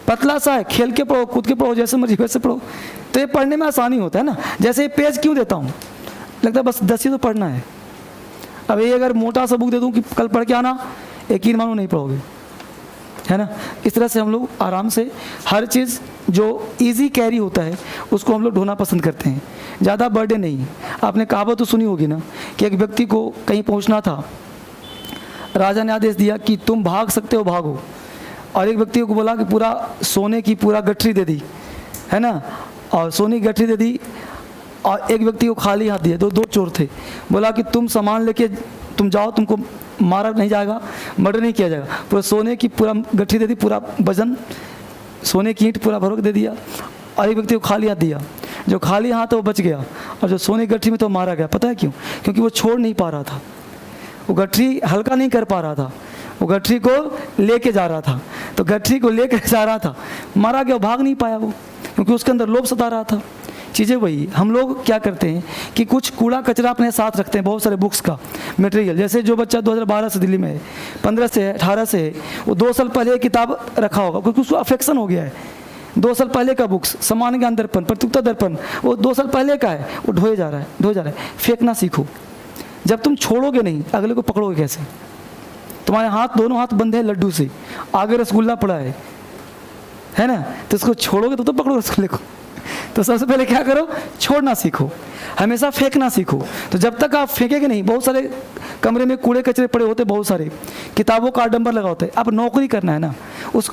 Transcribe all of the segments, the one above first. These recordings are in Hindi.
पतला सा है, खेल के पढ़ो, कूद के पढ़ो, जैसे मर्जी वैसे पढ़ो, तो ये पढ़ने में आसानी होता है ना। जैसे ये पेज क्यों देता हूँ, लगता है बस 10 ही तो पढ़ना है। अब ये अगर मोटा सा बुक दे दूँ कि कल पढ़ के आना, यकीन मानो नहीं पढ़ोगे, है ना। इस तरह से हम लोग आराम से हर चीज़ जो इजी कैरी होता है उसको हम लोग ढोना पसंद करते हैं, ज़्यादा बर्डन नहीं। आपने कहावत तो सुनी होगी ना कि एक व्यक्ति को कहीं पहुंचना था, राजा ने आदेश दिया कि तुम भाग सकते हो भागो, और एक व्यक्ति को बोला कि पूरा सोने की पूरा गठरी दे दी, है ना, और सोने की गठरी दे दी, और एक व्यक्ति को खाली हाथ दिया। दो चोर थे, बोला कि तुम सामान लेके तुम जाओ, तुमको मारा नहीं जाएगा, मर्डर नहीं किया जाएगा। पूरा सोने की पूरा गठरी दे दी, पूरा वजन सोने की ईंट पूरा भर के दे दिया, और एक व्यक्ति को खाली हाथ दिया। जो खाली हाथ है वो बच गया, और जो सोने की गठरी में तो मारा गया। पता है क्यों? क्योंकि वो छोड़ नहीं पा रहा था, वो गठरी हल्का नहीं कर पा रहा था, वो गठरी को लेके जा रहा था। तो गठरी को लेकर जा रहा था, मारा गया, भाग नहीं पाया वो, क्योंकि उसके अंदर लोभ सता रहा था। चीज़ें वही, हम लोग क्या करते हैं कि कुछ कूड़ा कचरा अपने साथ रखते हैं, बहुत सारे बुक्स का मटेरियल। जैसे जो बच्चा 2012 से दिल्ली में है, 15 से है, 18 से है, वो 2 साल पहले किताब रखा होगा क्योंकि उसको अफेक्शन हो गया है। 2 साल पहले का बुक्स, समान ज्ञान दर्पण, प्रत्युत्तर दर्पण, वो 2 साल पहले का है, वो ढोए जा रहा है। फेंकना सीखो। जब तुम छोड़ोगे नहीं, अगले को पकड़ोगे कैसे? तुम्हारे हाथ, दोनों हाथ बंद है लड्डू से, आगे रसगुल्ला पड़ा है ना, तो इसको छोड़ोगे तो पकड़ो रसगुल्ले को। तो सबसे पहले क्या करो, छोड़ना सीखो, हमेशा फेंकना सीखो। तो जब तक आप फेंकेंगे नहीं, बहुत सारे कमरे में कूड़े कचरे पड़े होते, बहुत सारे किताबों का आडंबर लगा होता है। अब नौकरी करना है ना, उस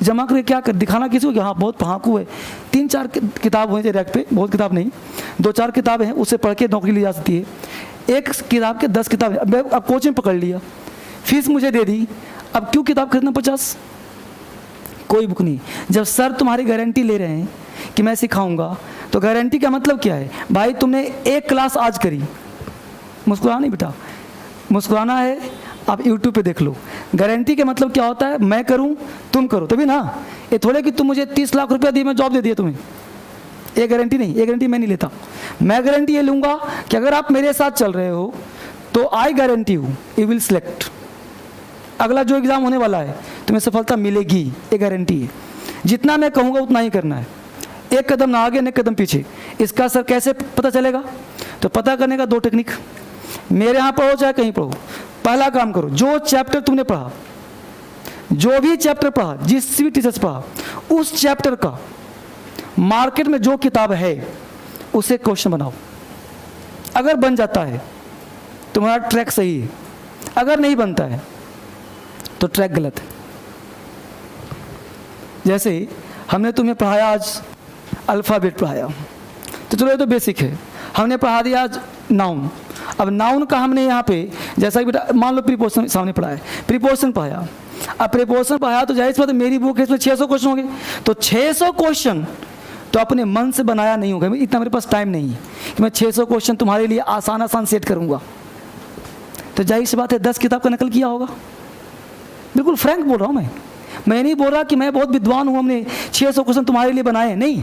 जमा करके क्या कर दिखाना किसी को कि हाँ बहुत पढ़ाकू है। 3-4 किताब हुए थे रैक पे, बहुत किताब नहीं, 2-4 किताबें हैं, उससे पढ़ के नौकरी ली जा सकती है। एक किताब के 10 किताबें। अब कोचिंग पकड़ लिया, फीस मुझे दे दी, अब क्यों किताब खरीदना 50? कोई बुक नहीं। जब सर तुम्हारी गारंटी ले रहे हैं कि मैं सिखाऊंगा, तो गारंटी का मतलब क्या है? भाई तुमने एक क्लास आज करी, मुस्कुराना नहीं बेटा, मुस्कुराना है, आप यूट्यूब पे देख लो। गारंटी का मतलब क्या होता है? मैं करूं, तुम करो, तभी ना। ये थोड़े कि तुम मुझे 30 लाख रुपया दिए, मैं जॉब दे दिया तुम्हें, ये गारंटी नहीं, ये गारंटी मैं नहीं लेता। मैं गारंटी ये लूंगा कि अगर आप मेरे साथ चल रहे हो तो आई गारंटी हूँ यू विल सिलेक्ट। अगला जो एग्जाम होने वाला है तुम्हें सफलता मिलेगी, ये गारंटी है। जितना मैं कहूँगा उतना ही करना है, एक कदम ना आगे न एक कदम पीछे। इसका असर कैसे पता चलेगा? तो पता करने का 2 टेक्निक, मेरे यहाँ पढ़ो चाहे कहीं पढ़ो। पहला काम करो, जो चैप्टर तुमने पढ़ा, जो भी चैप्टर पढ़ा, जिस भी टीचर से पढ़ा, उस चैप्टर का मार्केट में जो किताब है उसे क्वेश्चन बनाओ। अगर बन जाता है तुम्हारा ट्रैक सही है, अगर नहीं बनता है तो ट्रैक गलत है। जैसे हमने तुम्हें पढ़ाया आज अल्फ़ाबेट पढ़ाया, तो चलो ये तो बेसिक है। हमने पढ़ा दिया आज नाउन। अब नाउन का हमने यहाँ पे, जैसा कि बेटा मान लो प्रीपोजिशन सामने पढ़ा है, प्रीपोजिशन पढ़ाया। अब प्रीपोजिशन पढ़ाया तो जाहिर सी बात है मेरी बुक है, इसमें 600 क्वेश्चन होंगे। तो 600 क्वेश्चन तो अपने मन से बनाया नहीं होगा, इतना मेरे पास टाइम नहीं है कि मैं 600 क्वेश्चन तुम्हारे लिए आसान सेट करूँगा। तो जाहिर सी बात है 10 किताब का नकल किया होगा। बिल्कुल फ्रैंक बोल रहा हूँ मैं नहीं बोल रहा कि मैं बहुत विद्वान हूँ, हमने 600 क्वेश्चन तुम्हारे लिए बनाए हैं, नहीं।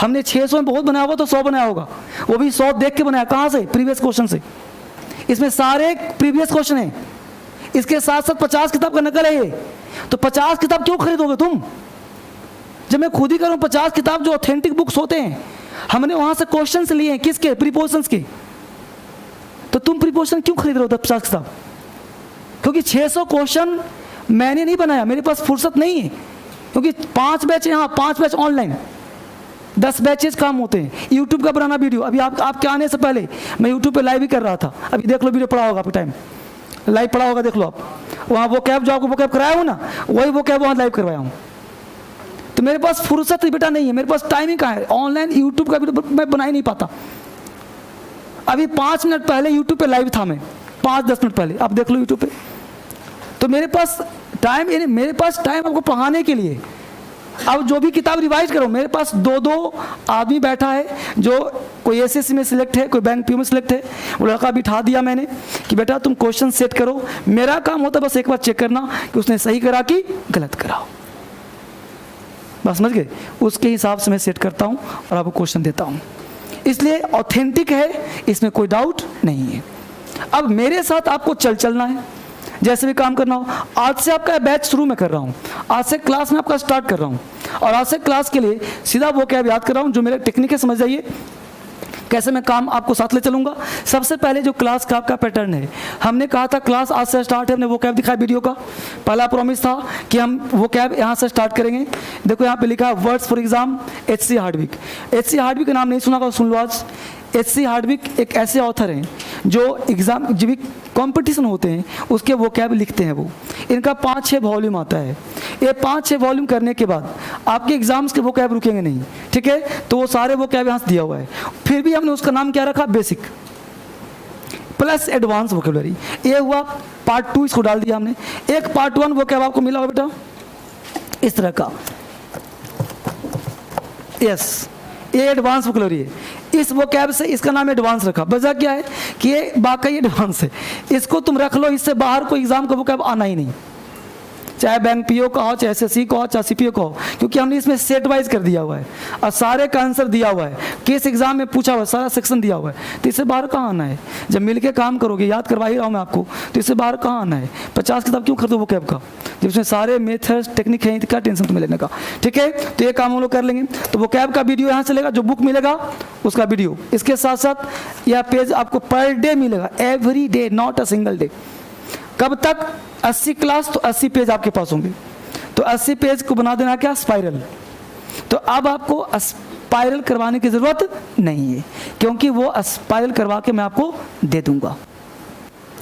हमने 600 में बहुत बनाया होगा तो 100 बनाया होगा, वो भी 100 देख के बनाया। कहाँ से? प्रीवियस क्वेश्चन से। इसमें सारे प्रीवियस क्वेश्चन हैं, इसके साथ साथ 50 किताब का नकल है ये। तो 50 किताब क्यों खरीदोगे तुम, जब मैं खुद ही करूँ 50 किताब जो ऑथेंटिक बुक्स होते हैं, हमने वहाँ से क्वेश्चन लिए हैं, किसके? प्रीपोजिशंस के। तो तुम प्रीपोजिशन क्यों खरीद रहे हो 50 किताब? क्योंकि 600 क्वेश्चन मैंने नहीं बनाया, मेरे पास फुर्सत नहीं है, क्योंकि 5 बैच यहाँ, 5 बैच ऑनलाइन, 10 बैचेस काम होते हैं। यूट्यूब का बनाना वीडियो, अभी आपके आने से पहले मैं यूट्यूब पे लाइव ही कर रहा था। अभी देख लो, वीडियो पड़ा होगा आपके टाइम, लाइव पड़ा होगा, देख लो आप। वहाँ वो कैब जो आपको वो कैब कराया हूँ ना, वही वो कैब वहाँ लाइव करवाया हूँ। तो मेरे पास फुर्सत ही बेटा नहीं है, मेरे पास टाइम ही कहाँ है। ऑनलाइन यूट्यूब का वीडियो मैं बना ही नहीं पाता। अभी 5 मिनट पहले यूट्यूब पे लाइव था मैं, 5-10 मिनट पहले, आप देख लो यूट्यूब पे। तो मेरे पास टाइम, यानी मेरे पास टाइम आपको पढ़ाने के लिए। अब जो भी किताब रिवाइज करो, मेरे पास 2-2 आदमी बैठा है, जो कोई एसएससी में सिलेक्ट है, कोई बैंक पीओ में सिलेक्ट है। वो लड़का बिठा दिया मैंने कि बेटा तुम क्वेश्चन सेट करो, मेरा काम होता है बस एक बार चेक करना कि उसने सही करा कि गलत करा, बस समझ गए। उसके हिसाब से मैं सेट करता हूँ और आपको क्वेश्चन देता हूँ। इसलिए ऑथेंटिक है, इसमें कोई डाउट नहीं है। अब मेरे साथ आपको चलना है, जैसे भी काम करना हो। आज से आपका बैच शुरू में कर रहा हूँ, आज से क्लास में आपका स्टार्ट कर रहा हूँ। और आज से क्लास के लिए सीधा वो कैब याद कर रहा हूँ, जो मेरे टेक्निक है समझ जाइए कैसे मैं काम आपको साथ ले चलूंगा। सबसे पहले जो क्लास का आपका पैटर्न है, हमने कहा था क्लास आज से स्टार्ट है, हमने वो कैब दिखाया वीडियो का। पहला प्रॉमिस था कि हम वो कैब यहाँ से स्टार्ट करेंगे। देखो यहाँ पे लिखा है words for exam HC Hardwicke. HC Hardwicke का नाम नहीं सुना होगा, सुन लो आज। HC हार्डविक एक ऐसे ऑथर हैं जो एग्जाम जो भी कॉम्पिटिशन होते हैं उसके वो कैब लिखते हैं। वो इनका 5-6 वॉल्यूम आता है। ये 5-6 वॉल्यूम करने के बाद आपके एग्जाम्स के वो कैब रुकेंगे नहीं, ठीक है। तो वो सारे वो कैब यहाँ से दिया हुआ है। फिर भी हमने उसका नाम क्या रखा, बेसिक प्लस एडवांस वोकेबलरी। ये हुआ पार्ट 2, इसको डाल दिया हमने। एक पार्ट 1 वो कैब आपको मिला होगा बेटा इस तरह का, यस, ये एडवांस वोकेबलरी है। इस वो कैब से इसका नाम एडवांस रखा। वजह क्या है कि ये वाकई एडवांस है, इसको तुम रख लो, इससे बाहर कोई एग्जाम का वो कैब आना ही नहीं, चाहे बैंक पीओ का हो, चाहे SSC का हो, चाहे CPO का हो, क्योंकि हमने इसमें सेट वाइज कर दिया हुआ है और सारे का आंसर दिया हुआ है, किस एग्जाम में पूछा हुआ है, सारा सेक्शन दिया हुआ है। तो इससे बाहर कहाँ आना है? जब मिलके काम करोगे, याद करवा ही रहा हूँ मैं आपको, तो इससे बाहर कहाँ आना है? 50 किताब क्यों खरीदो वो कैब का, जब उसमें सारे मेथड्स टेक्निक है, क्या टेंशन तुम्हें लेने का, ठीक है। तो ये काम हम लोग कर लेंगे। तो वो कैब का वीडियो यहाँ चलेगा, जो बुक मिलेगा उसका वीडियो, इसके साथ साथ यह पेज आपको पर डे मिलेगा, every day, not a single day. कब तक? 80 क्लास, तो 80 पेज आपके पास होंगे। तो 80 पेज को बना देना क्या, स्पाइरल। तो अब आपको स्पाइरल करवाने की जरूरत नहीं है, क्योंकि वो स्पाइरल करवा के मैं आपको दे दूंगा।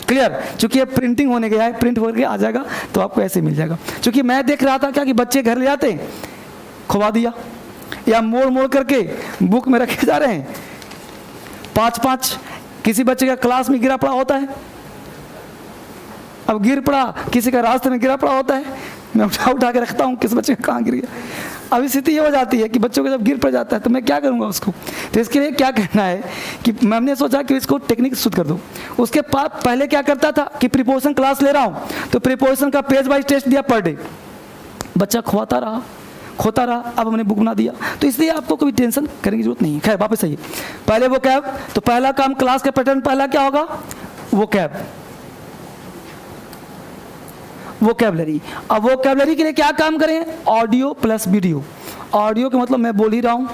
क्लियर? चूंकि ये प्रिंटिंग होने गया है, प्रिंट होकर आ जाएगा तो आपको ऐसे मिल जाएगा। चूंकि मैं देख रहा था क्या कि बच्चे घर ले जाते हैं, खुवा दिया या मोड़ मोड़ करके बुक में रखे जा रहे हैं 5-5। किसी बच्चे का क्लास में गिरा पड़ा होता है, अब गिर पड़ा, किसी का रास्ते में गिरा पड़ा होता है, मैं उठा के रखता हूँ किस बच्चे का कहाँ गिर गया। अब स्थिति ये हो जाती है कि बच्चों को जब गिर पड़ जाता है तो मैं क्या करूँगा उसको। तो इसके लिए क्या करना है कि मैंने सोचा कि इसको टेक्निक शुद्ध कर दो। उसके बाद पहले क्या करता था कि प्रीपोजिशन क्लास ले रहा हूँ, तो प्रीपोजिशन का पेज वाइज टेस्ट दिया पर डे, बच्चा खोता रहा। अब हमने बुक बना दिया, तो इसलिए आपको कोई टेंशन करने की जरूरत नहीं है। खैर वापस आइए, पहले वो कैब, तो पहला काम क्लास का पैटर्न पहला क्या होगा, वो कैब, वोकैबुलरी। अब वोकैबुलरी के लिए क्या काम करें, ऑडियो प्लस वीडियो। ऑडियो का मतलब मैं बोल ही रहा हूं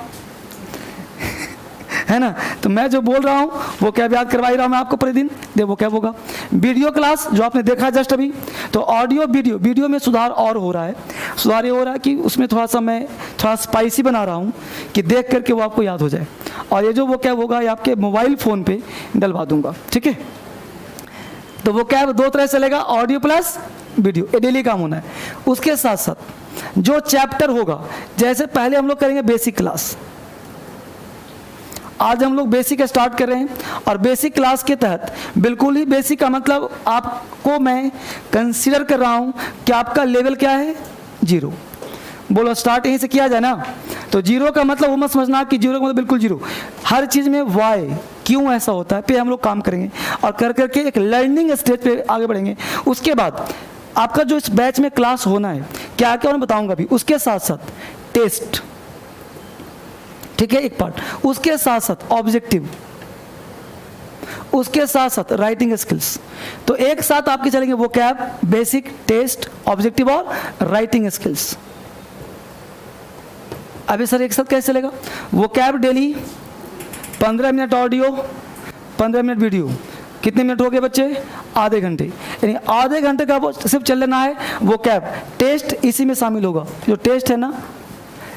है ना, तो मैं जो बोल रहा हूं वो कैब याद करवा ही रहा हूं मैं आपको प्रतिदिन, वो कैब होगा। वीडियो क्लास जो आपने देखा जस्ट अभी, तो ऑडियो वीडियो में सुधार और हो रहा है। सुधार ये हो रहा है कि उसमें मैं थोड़ा स्पाइसी बना रहा हूं कि देख करके वो आपको याद हो जाए। और ये जो वो कैब होगा ये आपके मोबाइल फ़ोन पे डलवा दूंगा, ठीक है। तो वो कैब 2 तरह से चलेगा, ऑडियो प्लस वीडियो, ये डेली काम होना है। उसके साथ साथ जो चैप्टर होगा, जैसे पहले हम लोग करेंगे बेसिक क्लास, आज हम लोग बेसिक स्टार्ट कर रहे हैं। और बेसिक क्लास के तहत बिल्कुल ही बेसिक का मतलब आपको मैं कंसीडर कर रहा हूं कि आपका लेवल क्या है, 0। बोलो स्टार्ट यहीं से किया जाए ना, तो 0 का मतलब वो मत समझना कि 0 का मतलब बिल्कुल 0। हर चीज़ में वाई, क्यों ऐसा होता है, पे हम लोग काम करेंगे और कर करके एक लर्निंग स्टेज पे आगे बढ़ेंगे। उसके बाद आपका जो इस बैच में क्लास होना है क्या क्या मैं बताऊंगा भी। उसके साथ साथ टेस्ट, ठीक है, एक पार्ट। उसके साथ साथ ऑब्जेक्टिव, उसके साथ साथ राइटिंग स्किल्स। तो एक साथ आपके चलेंगे वो कैब, बेसिक, टेस्ट, ऑब्जेक्टिव और राइटिंग स्किल्स। अभी सर एक साथ कैसे चलेगा, वो cab daily 15 minute audio, 15 minute video. कितने मिनट हो गए बच्चे, आधे घंटे। यानी आधे घंटे का वो सिर्फ चल लेना है। वो कैब, टेस्ट इसी में शामिल होगा, जो टेस्ट है ना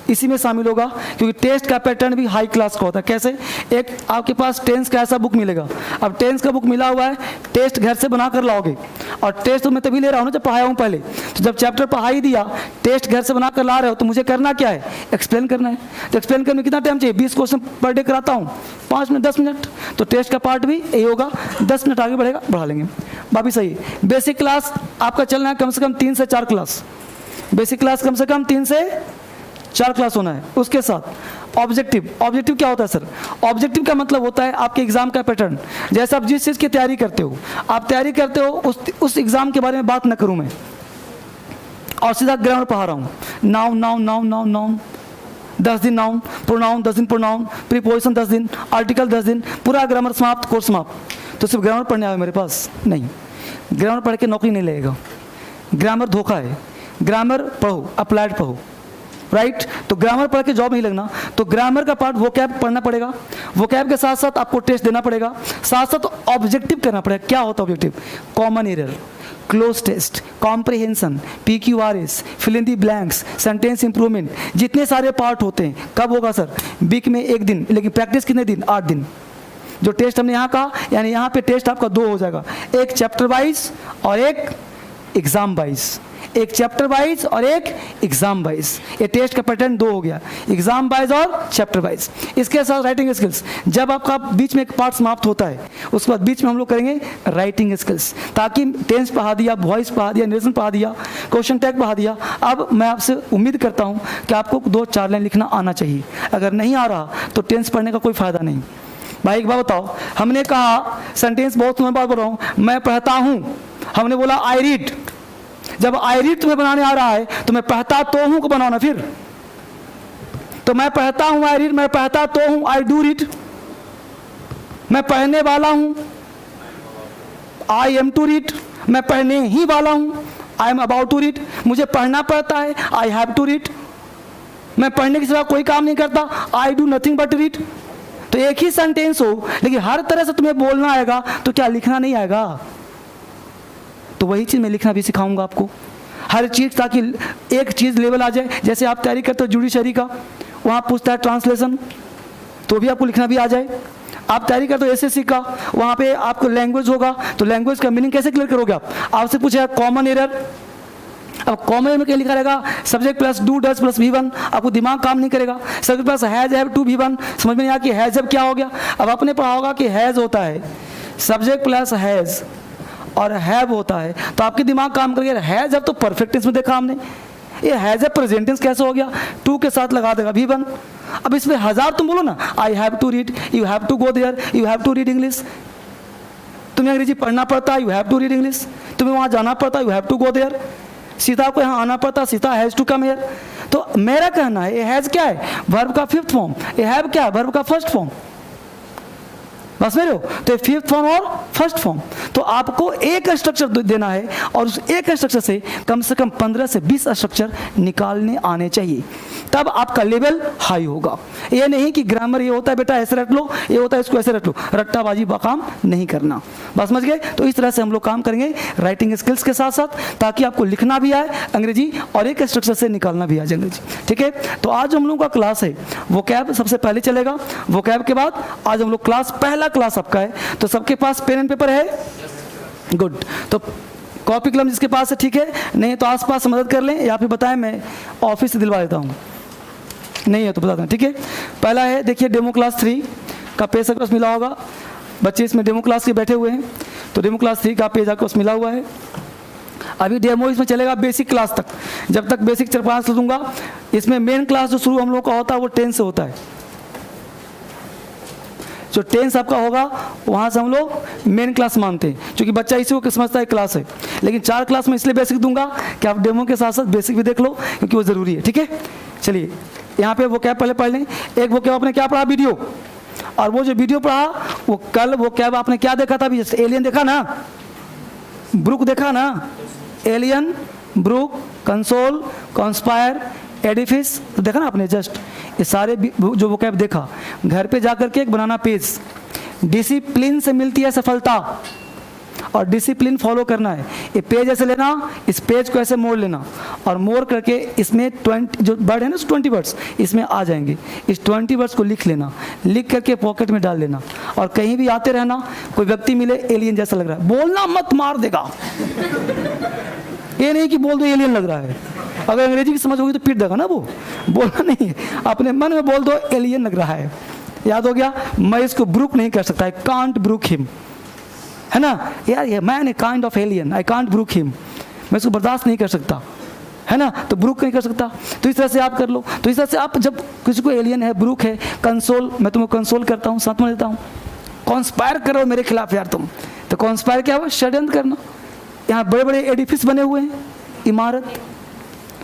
इसी में शामिल होगा, क्योंकि टेस्ट का पैटर्न भी हाई क्लास का होता है। कैसे, एक आपके पास टेंस का ऐसा बुक मिलेगा, अब टेंस का बुक मिला हुआ है, टेस्ट घर से बना कर लाओगे। और टेस्ट तो मैं तभी ले रहा हूँ ना जब पढ़ाया हूँ पहले, तो जब चैप्टर पढ़ा ही दिया, टेस्ट घर से बना कर ला रहे हो, तो मुझे करना क्या है, एक्सप्लेन करना है। तो एक्सप्लेन करने में कितना टाइम चाहिए, 20 क्वेश्चन पर डे कराता हूँ, 5 मिनट 10 मिनट। तो टेस्ट का पार्ट भी यही होगा, 10 मिनट आगे बढ़ेगा, बढ़ा लेंगे। बाकी सही है। बेसिक क्लास आपका चलना है कम से कम 3 से 4 क्लास, बेसिक क्लास कम से कम 3 से 4 क्लास होना है। उसके साथ ऑब्जेक्टिव। ऑब्जेक्टिव क्या होता है सर, ऑब्जेक्टिव का मतलब होता है आपके एग्जाम का पैटर्न। जैसे आप जिस चीज़ की तैयारी करते हो, आप तैयारी करते हो उस एग्जाम के बारे में बात न करूं मैं, और सीधा ग्रामर पढ़ा रहा हूँ। Noun noun noun noun noun 10 दिन नाउन, प्रोनाउन 10 दिन प्रोनाउन, प्रीपोजिशन 10 दिन, आर्टिकल 10 दिन, पूरा ग्रामर समाप्त, कोर्स समाप्त। तो सिर्फ ग्रामर पढ़ने आए मेरे पास नहीं, ग्रामर पढ़ के नौकरी नहीं लगेगा। ग्रामर धोखा है। ग्रामर पढ़ो, अप्लाइड पढ़ो, राइट। तो ग्रामर पढ़ के जॉब नहीं लगना, तो ग्रामर का पार्ट वोकैब पढ़ना पड़ेगा, वोकैब के साथ साथ आपको टेस्ट देना पड़ेगा, साथ साथ ऑब्जेक्टिव करना पड़ेगा। क्या होता है objective? Common error, close test, comprehension, PQRS, fill in the blanks, sentence improvement, जितने सारे पार्ट होते हैं। कब होगा सर? वीक में 1 दिन, लेकिन प्रैक्टिस कितने दिन? 8 दिन। जो टेस्ट हमने यहाँ कहा, यानी यहाँ पे टेस्ट आपका 2 हो जाएगा, एक चैप्टर वाइज और एक एग्जाम वाइज, एक चैप्टर वाइज और एक एग्जाम वाइज। ये टेस्ट का पैटर्न 2 हो गया, एग्जाम वाइज और चैप्टर वाइज। इसके साथ राइटिंग स्किल्स, जब आपका बीच में एक पार्ट समाप्त होता है उसके बाद बीच में हम लोग करेंगे राइटिंग स्किल्स, ताकि टेंस पढ़ा दिया, वॉइस पढ़ा दिया, नरेशन पढ़ा दिया, क्वेश्चन टैग पढ़ा दिया। अब मैं आपसे उम्मीद करता हूँ कि आपको 2-4 लाइन लिखना आना चाहिए। अगर नहीं आ रहा तो टेंस पढ़ने का कोई फायदा नहीं। भाई एक बात बताओ, हमने कहा सेंटेंस बहुत समय बाद बोल रहा हूँ, मैं पढ़ता हूँ, हमने बोला आई रीड। जब आई रीड तुम्हें बनाने आ रहा है तो मैं पढ़ता तो हूं को बनाओ ना फिर। तो मैं पढ़ता हूं आई रीड, मैं पढ़ता तो हूं आई डू रीड, मैं पढ़ने वाला हूं आई एम टू रीड, मैं पढ़ने ही वाला हूं I am about to read, मुझे पढ़ना पड़ता है आई हैव टू रीड, मैं पढ़ने के सिवा कोई काम नहीं करता I do nothing but read. तो एक ही सेंटेंस हो लेकिन हर तरह से तुम्हें बोलना आएगा तो क्या लिखना नहीं आएगा? तो वही चीज़ मैं लिखना भी सिखाऊंगा आपको, हर चीज़, ताकि एक चीज़ लेवल आ जाए। जैसे आप तैयारी करते हो जुडिशरी का, वहाँ पूछता है ट्रांसलेशन, तो भी आपको लिखना भी आ जाए। आप तैयारी करते हो SSC का, वहाँ पे आपको लैंग्वेज होगा, तो लैंग्वेज का मीनिंग कैसे क्लियर करोगे आप? आपसे पूछेगा कॉमन एरर, अब कॉमन एरर में क्या लिखा रहेगा? Subject plus do does plus V1, आपको दिमाग काम नहीं करेगा। Subject plus has have to V1, समझ में नहीं आया कि हैज हैव क्या हो गया? अब आपने पढ़ा होगा कि हैज होता है सब्जेक्ट प्लस हैज और हैव होता है, तो आपके दिमाग काम करेगा। हैज हैव तो परफेक्ट टेंस में देखा हमने, ये हैज हैव प्रेजेंट टेंस कैसे हो गया? टू के साथ लगा देगा V1। अब इसमें 1000 तुम बोलो ना, I have to read, you have to go there, you have to read English. तुम्हें अंग्रेजी पढ़ना पड़ता है, you have to read English. तुम्हें वहाँ जाना पड़ता है, you have to go there. Sita को यहाँ आना पड़ता, Sita has to come here. तो मेरा कहना है, ये हैज क्या है? वर्ब का 5th फॉर्म। ये हैव क्या है? वर्ब का 1st फॉर्म। बस मेरे हो, तो 5th फॉर्म और 1st फॉर्म। तो आपको एक स्ट्रक्चर देना है और उस एक स्ट्रक्चर से कम 15 से 20 स्ट्रक्चर निकालने आने चाहिए, तब आपका लेवल हाई होगा। ये नहीं कि ग्रामर ये होता है बेटा ऐसे रट लो, ये होता है इसको ऐसे रट लो, रट्टाबाजी काम नहीं करना। बस समझ गए? तो इस तरह से हम लोग काम करेंगे राइटिंग स्किल्स के साथ साथ, ताकि आपको लिखना भी आए अंग्रेजी और एक स्ट्रक्चर से निकालना भी आए अंग्रेजी। ठीक है, तो आज हम लोग का क्लास है वोकैब सबसे पहले चलेगा, वोकैब के बाद आज हम लोग पहला क्लास आपका है। तो सबके पास पेन एंड पेपर है? गुड। तो कॉपी कलम जिसके पास है ठीक है, नहीं तो आसपास मदद कर लें, या फिर बताएं मैं ऑफिस से दिलवा देता हूँ, नहीं है तो बता दें। ठीक है, पहला है देखिए डेमो क्लास 3 का पेज आपके पास मिला होगा। बच्चे इसमें डेमो क्लास के बैठे हुए हैं, तो डेमो क्लास 3 का पेज आपके पास मिला हुआ है। अभी डेमो इसमें चलेगा बेसिक क्लास तक, जब तक बेसिक 4-5 दूंगा। इसमें मेन क्लास जो शुरू हम लोग का होता है वो 10 से होता है। जो 10 आपका होगा वहाँ से हम लोग मेन क्लास मानते हैं, क्योंकि बच्चा इसी को समझता है क्लास है। लेकिन 4 क्लास में इसलिए बेसिक दूंगा कि आप डेमो के साथ साथ बेसिक भी देख लो, क्योंकि वो ज़रूरी है। ठीक है, चलिए यहाँ पे वो कैब पहले पढ़ लें। एक वो कैब आपने क्या पढ़ा? वीडियो। और वो जो वीडियो पढ़ा वो कल वो कैब आपने क्या देखा था? अभी एलियन देखा ना, ब्रूक देखा ना, alien, brook, console, conspire, edifice, तो देखा ना आपने जस्ट ये सारे जो वो कैब देखा। घर पे जाकर के एक बनाना पेज। डिसिप्लिन से मिलती है सफलता, और डिसिप्लिन फॉलो करना है। ये पेज ऐसे लेना, इस पेज को ऐसे मोड़ लेना, और मोड़ करके इसमें 20 जो वर्ड है ना 20 वर्ड्स इसमें आ जाएंगे। इस 20 वर्ड्स को लिख लेना, लिख करके पॉकेट में डाल लेना, और कहीं भी आते रहना। कोई व्यक्ति मिले एलियन जैसा लग रहा है, बोलना मत, मार देगा। ये नहीं कि बोल दो एलियन लग रहा है, अगर अंग्रेजी की समझ होगी तो पीट देगा ना वो। बोलना नहीं है, अपने मन में बोल दो एलियन लग रहा है। याद हो गया? मैं इसको ब्रूक नहीं कर सकता, आई कांट ब्रूक हिम, है ना यार, ये man a kind of alien, I can't brook him, मैं इसको बर्दाश्त नहीं कर सकता, है ना, तो ब्रूक नहीं कर सकता। तो इस तरह से आप कर लो। तो इस तरह से आप जब किसी को एलियन है, ब्रूक है, कंसोल, मैं तुम्हें कंसोल करता हूँ, साथ में देता हूँ। कॉन्स्पायर करो मेरे खिलाफ यार तुम, तो कॉन्स्पायर क्या हुआ? षड्यंत्र करना। यहाँ बड़े बड़े एडिफिस बने हुए हैं, इमारत,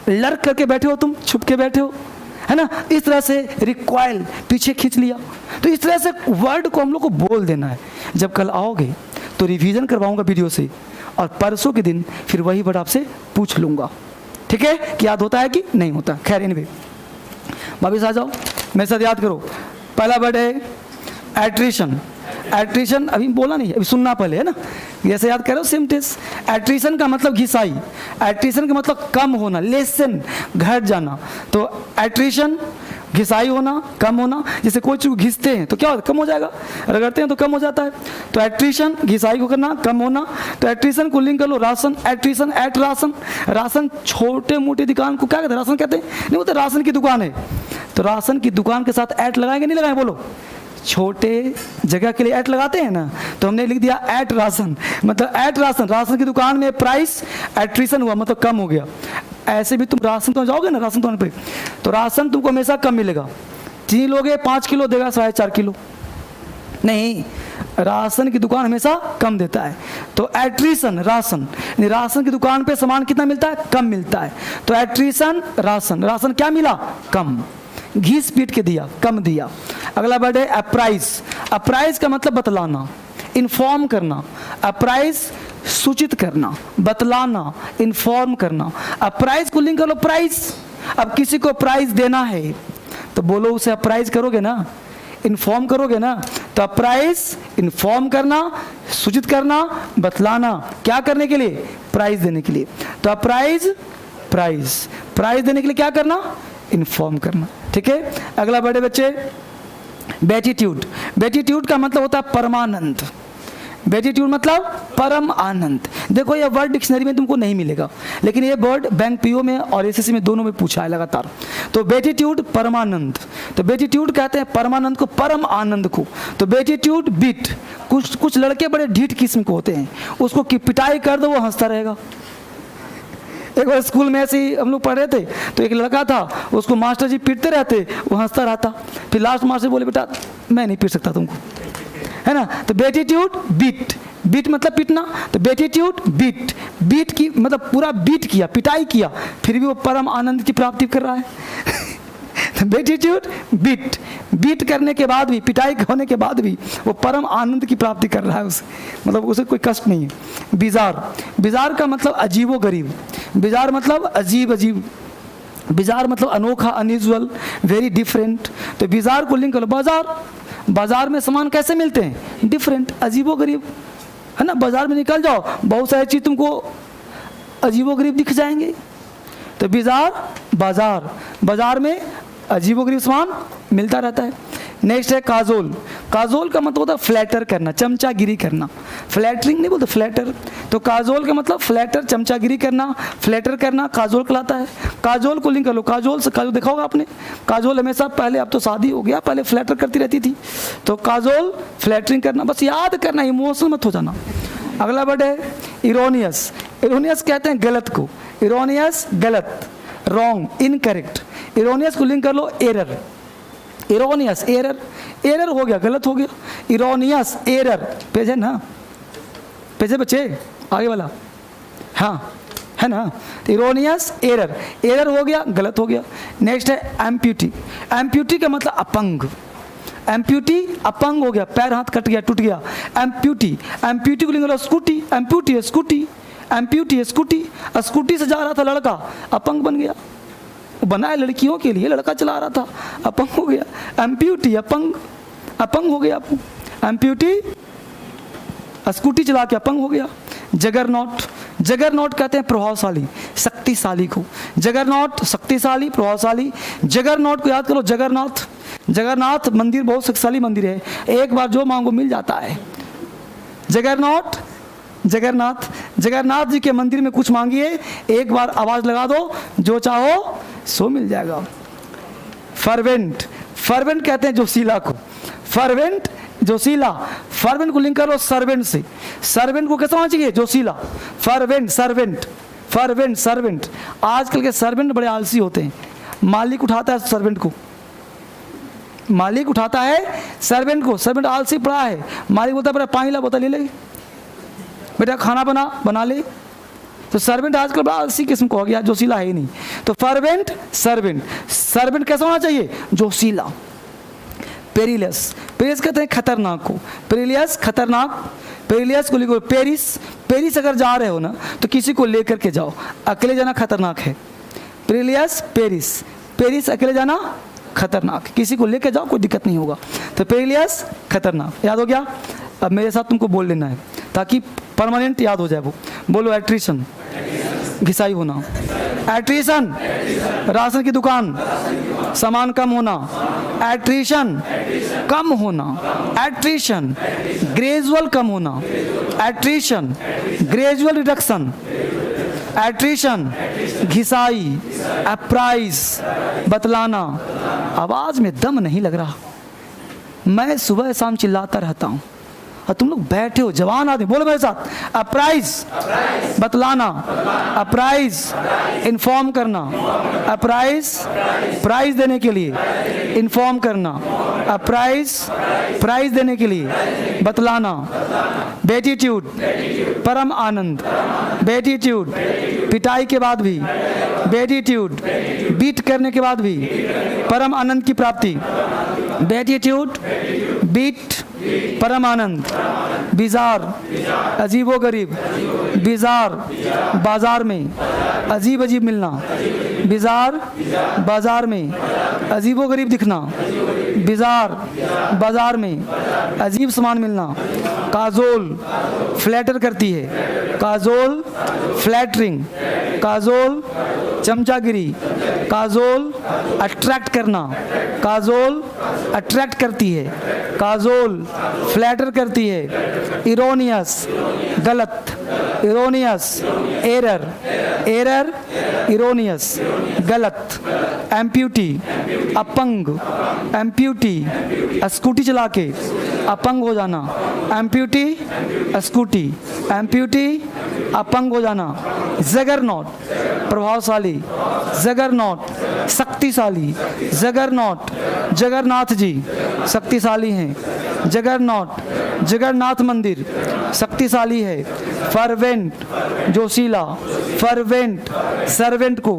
लर्क करके बैठे हो तुम, छुप के बैठे हो, है ना। इस तरह से रिक्वाइल, पीछे खींच लिया। तो इस तरह से वर्ड को हम लोग को बोल देना है। जब कल आओगे तो रिवीजन करवाऊंगा वीडियो से, और परसों के दिन फिर वही वर्ड आपसे पूछ लूंगा। ठीक है, कि याद होता है कि नहीं होता। खैर एनीवे वापिस आ जाओ, मेरे साथ याद करो। पहला वर्ड है एट्रिशन। एट्रिशन अभी बोला नहीं, अभी सुनना पहले, है ना, जैसे याद करो सेम टेस्ट। एट्रिशन का मतलब घिसाई, एट्रिशन का मतलब कम होना, लेसन, घट जाना। तो एट्रिशन घिसाई होना, कम होना। जैसे कोई चीज घिसते हैं तो क्या होता है, कम हो जाएगा, रगड़ते हैं तो कम हो जाता है। तो एट्रिशन घिसाई को करना, कम होना। तो एट्रिशन को लिंक कर लो ration, attrition at ration. Ration छोटे मोटे दुकान को क्या कहते हैं, राशन कहते हैं, नहीं वो तो राशन की दुकान है। तो राशन की दुकान के साथ एट लगाएंगे नहीं लगाएंगे, बोलो। छोटे जगह के लिए एट लगाते हैं ना, तो हमने लिख दिया एट राशन, मतलब एट राशन, राशन की दुकान में प्राइस एट्रिशन हुआ, मतलब कम हो गया। ऐसे भी तुम राशन तो जाओगे ना, राशन दुकान पे, तो राशन तुमको हमेशा कम मिलेगा। 3 लोगे 5 किलो देगा, 4.5 किलो नहीं, राशन की दुकान हमेशा कम देता है। तो एट्रिशन राशन, राशन की दुकान पे सामान कितना मिलता है, कम मिलता है। तो एट्रिशन राशन, राशन क्या मिला, कम, घिस पीट के दिया, कम दिया। अगला वर्ड है अप्राइज। अप्राइज का मतलब बतलाना, इन्फॉर्म करना। अप्राइज सूचित करना, बतलाना, इन्फॉर्म करना। अप्राइज को लिंक कर लो प्राइज। अब किसी को प्राइज देना है तो बोलो उसे अप्राइज करोगे ना, इन्फॉर्म करोगे ना। तो अप्राइज इन्फॉर्म करना, सूचित करना, बतलाना, क्या करने के लिए, प्राइज देने के लिए। तो अप्राइज प्राइज, प्राइज देने के लिए क्या करना, इन्फॉर्म करना। ठीक है, अगला वर्ड है बच्चे बेटिट्यूड। बेटिट्यूड का मतलब होता है परमानंद। बेटिट्यूड मतलब परम आनंद। देखो ये वर्ड डिक्शनरी में तुमको नहीं मिलेगा, लेकिन ये वर्ड बैंक पीओ में और एसएससी में दोनों में पूछा है लगातार। तो बेटिट्यूड परमानंद, तो बेटिट्यूड कहते हैं परमानंद को, परम आनंद को। तो बेटिट्यूड बीट, कुछ लड़के बड़े ढीठ किस्म के होते हैं, उसको पिटाई कर दो वो हंसता रहेगा। एक बार स्कूल में ऐसे ही हम लोग पढ़ रहे थे, तो एक लड़का था, उसको मास्टर जी पीटते रहते, वो हंसता रहता। फिर लास्ट मास्टर बोले बेटा मैं नहीं पीट सकता तुमको, है ना। तो बेटिट्यूड बीट, बीट मतलब पीटना। तो बेटिट्यूड बीट, बीट की मतलब पूरा बीट किया, पिटाई किया, फिर भी वो परम आनंद की प्राप्ति कर रहा है। तो बेटिट्यूड बीट, बीट करने के बाद भी, पिटाई होने के बाद भी वो परम आनंद की प्राप्ति कर रहा है उसे, मतलब उसे कोई कष्ट नहीं है। बिजार, बिजार का मतलब अजीबो गरीब। बिजार मतलब अजीब अजीब, बिजार मतलब अनोखा, अनयूजुअल, वेरी डिफरेंट। तो बिजार को लिंक करो बाजार। बाजार में सामान कैसे मिलते हैं, डिफरेंट, अजीबो गरीब, है ना। बाजार में निकल जाओ, बहुत सारी चीज तुमको अजीबो गरीब दिख जाएंगे। तो बिजार बाजार, बाजार में अजीबो गरीब सामान मिलता रहता है। नेक्स्ट है काजोल। काजोल का मतलब होता है फ्लैटर करना, चमचागिरी करना। फ्लैटरिंग नहीं बोलते, फ्लैटर। तो काजोल का मतलब फ्लैटर, चमचागिरी करना, फ्लैटर करना, काजोल कहलाता है। काजोल को लिंक कर लो, काजोल से, काजोल देखा होगा आपने, काजोल हमेशा पहले, अब तो शादी हो गया, पहले फ्लैटर करती रहती थी। तो काजोल फ्लैटरिंग करना, बस याद करना, इमोशनल मत हो जाना। अगला वर्ड है इरोनियस। इरोनियस कहते हैं गलत को, इरोनियस गलत, रॉन्ग, इनकरेक्ट। इरोनियस को लिंक कर लो एरर। इरोनियस एरर, एरर हो गया, गलत हो गया। इरोनियस एरर, पेज है ना, पेज है बच्चे, आगे वाला, हाँ है ना। तो इरोनियस एरर, एरर हो गया, गलत हो गया। नेक्स्ट है एम्प्यूटी। एम्प्यूटी का मतलब अपंग। एम्प्यूटी अपंग हो गया, पैर हाथ कट गया, टूट गया, एम्प्यूटी। एम्प्यूटी को लिंक करो स्कूटी। एम्प्यूटी है स्कूटी, एम्प्यूटी है स्कूटी। स्कूटी से जा रहा था लड़का, अपंग बन गया। बना है लड़कियों के लिए, लड़का चला रहा था, अपंग हो गया। एम्प्यूटी अपंग, अपंग हो गया। एम्प्यूटी स्कूटी चला के अपंग हो गया। जगरनॉट, जगरनॉट कहते हैं प्रभावशाली, शक्तिशाली को। जगरनॉट शक्तिशाली, प्रभावशाली। जगरनॉट को याद करो, जगन्नाथ। जगन्नाथ मंदिर बहुत शक्तिशाली मंदिर है, एक बार जो मांगो मिल जाता है। जगरनॉट, जगन्नाथ, जगन्नाथ जी के मंदिर में कुछ मांगिए, एक बार आवाज लगा दो, जो चाहो सो मिल जाएगा। फर्वेंट, फर्वेंट कहते हैं जोशीला को। फर्वेंट जोशीला, फर्वेंट को लिंक करो सर्वेंट से। सर्वेंट को कैसे होना चाहिए, जोशीला। Fervent servant, fervent servant. आजकल के सर्वेंट बड़े आलसी होते हैं, मालिक उठाता है सर्वेंट को, मालिक उठाता है सर्वेंट को। सर्वेंट आलसी पड़ा है, मालिक बोलता है बेटा पानी ला, बोतल ले ले, बेटा खाना बना ले। तो सर्वेंट आजकल बड़ा आलसी किस्म को हो गया, जोशीला है ही नहीं। तो फर्वेंट सर्वेंट, सर्वेंट कैसा होना चाहिए, जोशीला। पेरिलियस, पेरिलियस कहते हैं खतरनाक को। पेरिलियस खतरनाक, पेरिलियस को लिखो पेरिस। पेरिस अगर जा रहे हो ना तो किसी को लेकर के जाओ, अकेले जाना खतरनाक है। पेरिलियस पेरिस, पेरिस अकेले जाना खतरनाक, किसी को लेके जाओ कोई दिक्कत नहीं होगा। तो पेरिलियस खतरनाक, याद हो गया। अब मेरे साथ तुमको बोल लेना है ताकि परमानेंट याद हो जाए वो। बोलो एट्रिशन, घिसाई होना। एट्रिशन, राशन की दुकान, सामान कम होना। एट्रिशन, कम होना। एट्रिशन, ग्रेजुअल कम होना। Attrition, gradual reduction. एट्रिशन, घिसाई। अप्राइज, बतलाना। आवाज में दम नहीं लग रहा, मैं सुबह शाम चिल्लाता रहता हूँ और तुम लोग बैठे हो जवान आदमी। बोलो मेरे साथ, अप्राइज, बतलाना। अप्राइज, इन्फॉर्म करना। अप्राइज, प्राइज देने के लिए इन्फॉर्म करना। अप्राइज, प्राइज देने के लिए बतलाना। बेटीट्यूड, परम आनंद। बेटीट्यूड, पिटाई के बाद भी। बेटीट्यूड, बीट करने के बाद भी परम आनंद की प्राप्ति। बेटीट्यूड, बीट, परम आनंद। बिजार, अजीबो गरीब। बिजार, बाजार में अजीब अजीब मिलना। बिजार, बाजार में अजीबो गरीब दिखना। बिजार, बाजार में अजीब सामान मिलना। काजोल, फ्लैटर करती है। काजोल, फ्लैटरिंग। काजोल, चमचागिरी। काजोल, अट्रैक्ट करना। काजोल, अट्रैक्ट करती है। काजोल, फ्लैटर करती है। इरोनियस, गलत। Erroneous, error. एरर, इरोनियस, गलत। एम्प्यूटी, अपंग। एम्प्यूटी, स्कूटी चला के अपंग हो जाना। Amputee, scooty. एम्प्यूटी, अपंग हो जाना। जगरनॉट, प्रभावशाली। जगरनॉट, शक्तिशाली। जगरनॉट, जगन्नाथ जी शक्तिशाली हैं। जगरनॉट, जगन्नाथ मंदिर शक्तिशाली है। फर्वेंट, जोशीला। फर्वेंट, सर्वेंट को